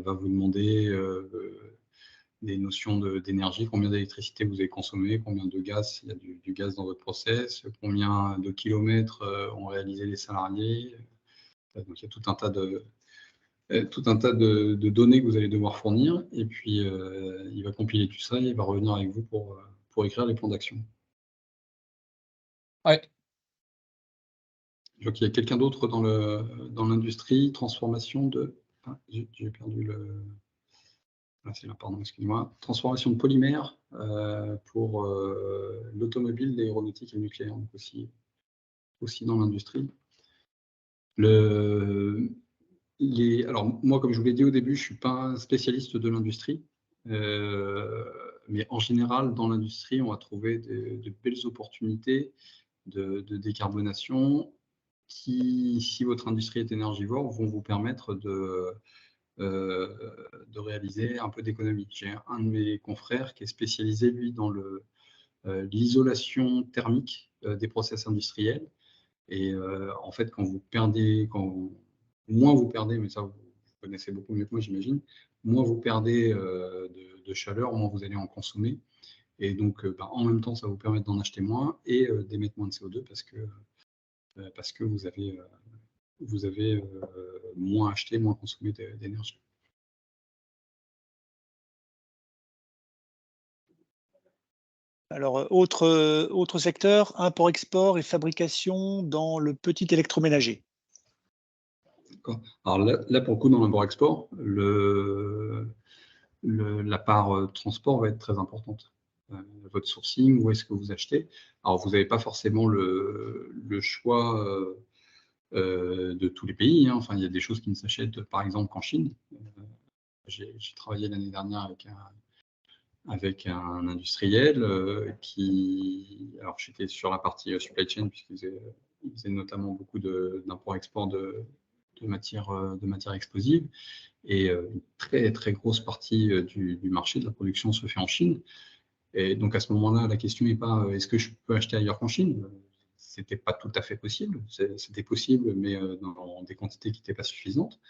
va vous demander des notions d'énergie, combien d'électricité vous avez consommé, combien de gaz, s'il y a du gaz dans votre process, combien de kilomètres ont réalisé les salariés. Donc, il y a tout un tas de données que vous allez devoir fournir, et puis il va compiler tout ça et il va revenir avec vous pour écrire les plans d'action. Ouais. Je vois qu'il y a quelqu'un d'autre dans l'industrie, transformation de... Ah, j'ai perdu le... Ah, c'est là, pardon, excuse-moi. Transformation de polymères pour l'automobile, l'aéronautique et le nucléaire, donc aussi dans l'industrie. Alors, moi, comme je vous l'ai dit au début, je ne suis pas un spécialiste de l'industrie, mais en général, dans l'industrie, on va trouver de belles opportunités de décarbonation qui, si votre industrie est énergivore, vont vous permettre de réaliser un peu d'économie. J'ai un de mes confrères qui est spécialisé, lui, dans l'isolation thermique des process industriels. Et en fait, moins vous perdez, mais ça, vous connaissez beaucoup mieux que moi, j'imagine, moins vous perdez de chaleur, moins vous allez en consommer. Et donc, en même temps, ça va vous permettre d'en acheter moins et d'émettre moins de CO2 parce que vous avez moins acheté, moins consommé d'énergie. Alors, autre secteur, import-export et fabrication dans le petit électroménager. Alors là, pour le coup, dans l'import-export, la part transport va être très importante. Votre sourcing, où est-ce que vous achetez? Alors, vous n'avez pas forcément le choix de tous les pays. Hein. Enfin, il y a des choses qui ne s'achètent, par exemple, qu'en Chine. J'ai travaillé l'année dernière avec un industriel alors j'étais sur la partie supply chain, puisqu'il faisait notamment beaucoup d'import-export de matières explosives. Et une très, très grosse partie du marché de la production se fait en Chine. Et donc, à ce moment-là, la question n'est pas est-ce que je peux acheter ailleurs qu'en Chine? C'était pas tout à fait possible. C'était possible, mais dans des quantités qui n'étaient pas suffisantes.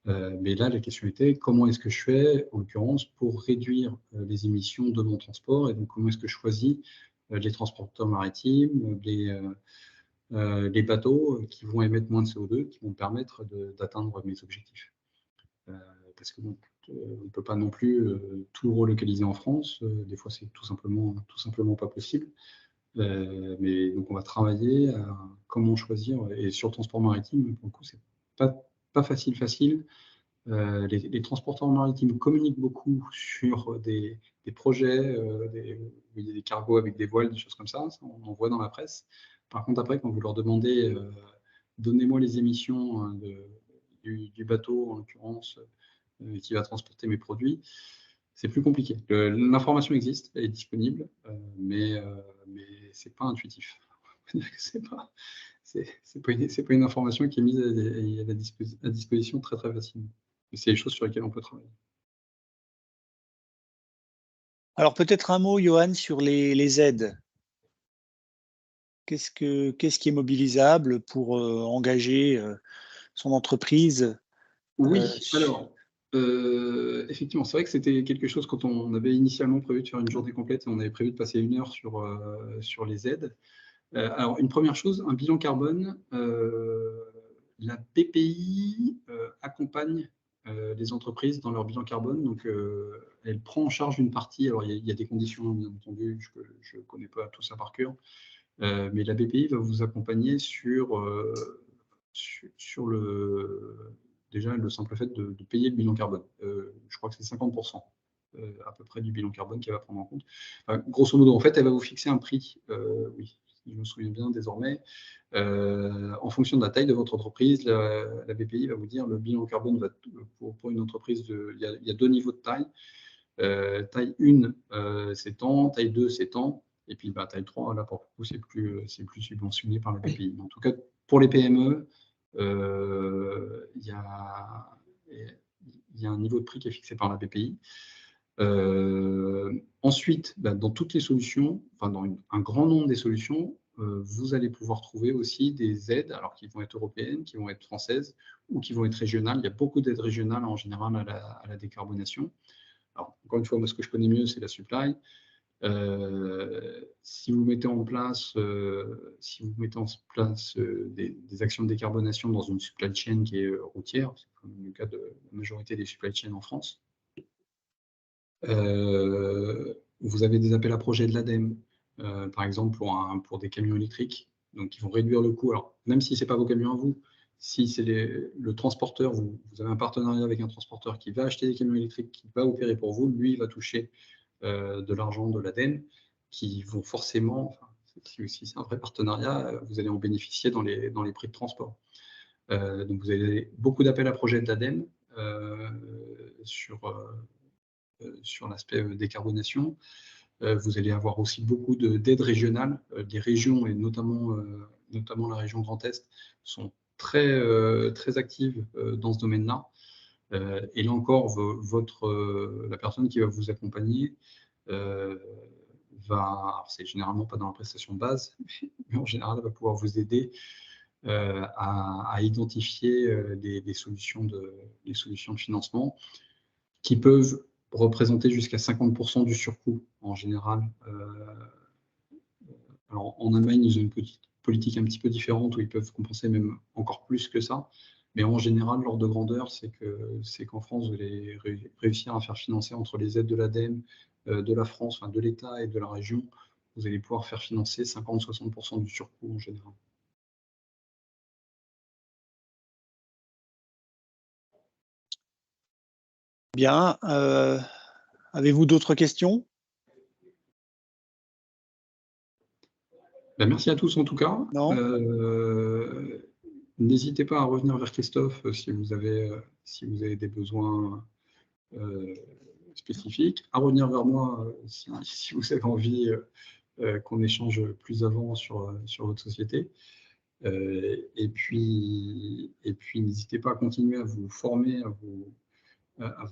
Mais là, la question était comment est-ce que je fais, en l'occurrence, pour réduire les émissions de mon transport, et donc comment est-ce que je choisis les transporteurs maritimes, les bateaux qui vont émettre moins de CO2, qui vont me permettre d'atteindre mes objectifs. Parce que bon, on ne peut pas non plus tout relocaliser en France. Des fois, c'est tout simplement pas possible. Mais donc, on va travailler à comment choisir. Et sur le transport maritime, pour le coup, c'est pas facile. Les transporteurs maritimes communiquent beaucoup sur des projets, des cargos avec des voiles, des choses comme ça. On en voit dans la presse. Par contre, après, quand vous leur demandez donnez-moi les émissions du bateau, en l'occurrence, qui va transporter mes produits, c'est plus compliqué. L'information existe, elle est disponible, mais c'est pas intuitif. C'est pas une information qui est mise à disposition très facilement. C'est les choses sur lesquelles on peut travailler. Alors peut-être un mot, Johan, sur les aides. Qu'est-ce qui est mobilisable pour engager son entreprise? Oui, alors, effectivement, c'est vrai que c'était quelque chose quand on avait initialement prévu de faire une journée complète et on avait prévu de passer 1 heure sur les aides. Alors, une première chose, un bilan carbone, la BPI accompagne les entreprises dans leur bilan carbone. Donc, elle prend en charge une partie. Alors, il y a des conditions, bien entendu, je ne connais pas tout ça par cœur, mais la BPI va vous accompagner sur déjà le simple fait de payer le bilan carbone. Je crois que c'est 50% à peu près du bilan carbone qu'elle va prendre en compte. Enfin, grosso modo, en fait, elle va vous fixer un prix, oui, si je me souviens bien désormais, en fonction de la taille de votre entreprise. La BPI va vous dire le bilan carbone va, pour une entreprise, il y a 2 niveaux de taille. Taille 1, c'est tant, taille 2, c'est tant, et puis taille 3, là, pour le coup, c'est plus subventionné par la BPI. En tout cas, pour les PME, il y a un niveau de prix qui est fixé par la BPI. Ensuite, dans toutes les solutions, enfin dans un grand nombre des solutions, vous allez pouvoir trouver aussi des aides, alors qui vont être européennes, qui vont être françaises ou qui vont être régionales. Il y a beaucoup d'aides régionales en général à la décarbonation. Alors, encore une fois, moi, ce que je connais mieux, c'est la supply. Si vous mettez en place, des actions de décarbonation dans une supply chain qui est routière, c'est comme le cas de la majorité des supply chains en France, vous avez des appels à projets de l'ADEME, par exemple pour des camions électriques, donc qui vont réduire le coût. Alors, même si ce n'est pas vos camions à vous, si c'est le transporteur, vous avez un partenariat avec un transporteur qui va acheter des camions électriques, qui va opérer pour vous, lui, il va toucher de l'argent de l'ADEME, qui vont forcément, enfin, si c'est un vrai partenariat, vous allez en bénéficier dans les prix de transport. Donc, vous avez beaucoup d'appels à projets de l'ADEME sur l'aspect décarbonation. Vous allez avoir aussi beaucoup d'aides régionales. Les régions, et notamment la région Grand Est, sont très actives dans ce domaine-là. Et là encore, la personne qui va vous accompagner c'est généralement pas dans la prestation de base, mais en général, elle va pouvoir vous aider à identifier des solutions de financement qui peuvent représenter jusqu'à 50% du surcoût en général. Alors, en Allemagne, ils ont une politique un petit peu différente où ils peuvent compenser même encore plus que ça. Mais en général, l'ordre de grandeur, c'est qu'en France, vous allez réussir à faire financer entre les aides de l'ADEME, de la France, enfin de l'État et de la région, vous allez pouvoir faire financer 50-60% du surcoût en général. Bien. Avez-vous d'autres questions? Merci à tous en tout cas. N'hésitez pas à revenir vers Christophe si vous avez des besoins spécifiques, à revenir vers moi si vous avez envie qu'on échange plus avant sur votre société. Et puis n'hésitez pas à continuer à vous former, à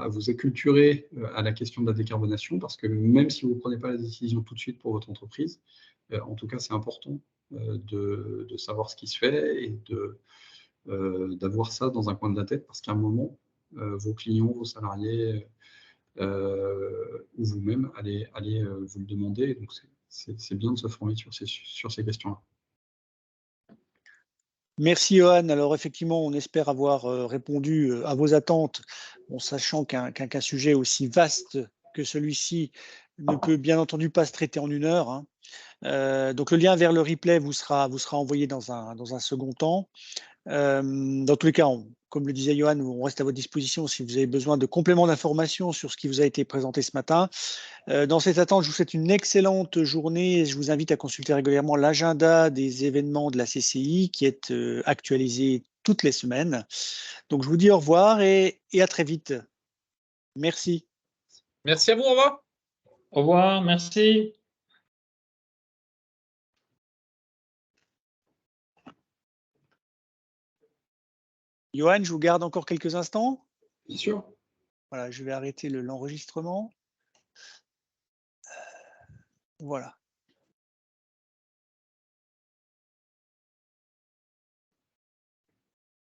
vous acculturer à la question de la décarbonation, parce que même si vous ne prenez pas la décision tout de suite pour votre entreprise, en tout cas, c'est important de savoir ce qui se fait et d'avoir ça dans un coin de la tête, parce qu'à un moment, vos clients, vos salariés ou vous-même allez vous le demander. Donc, c'est bien de se former sur ces questions-là. Merci Johan. Alors effectivement, on espère avoir répondu à vos attentes, en sachant qu'un sujet aussi vaste que celui-ci ne peut bien entendu pas se traiter en 1 heure, hein. Donc le lien vers le replay vous sera envoyé dans un second temps. Dans tous les cas, comme le disait Johan, on reste à votre disposition si vous avez besoin de compléments d'informations sur ce qui vous a été présenté ce matin. Dans cette attente, je vous souhaite une excellente journée et je vous invite à consulter régulièrement l'agenda des événements de la CCI qui est actualisé toutes les semaines. Donc je vous dis au revoir et à très vite. Merci. Merci à vous, au revoir. Au revoir, merci. Johan, je vous garde encore quelques instants. Bien sûr. Voilà, je vais arrêter l'enregistrement. Voilà.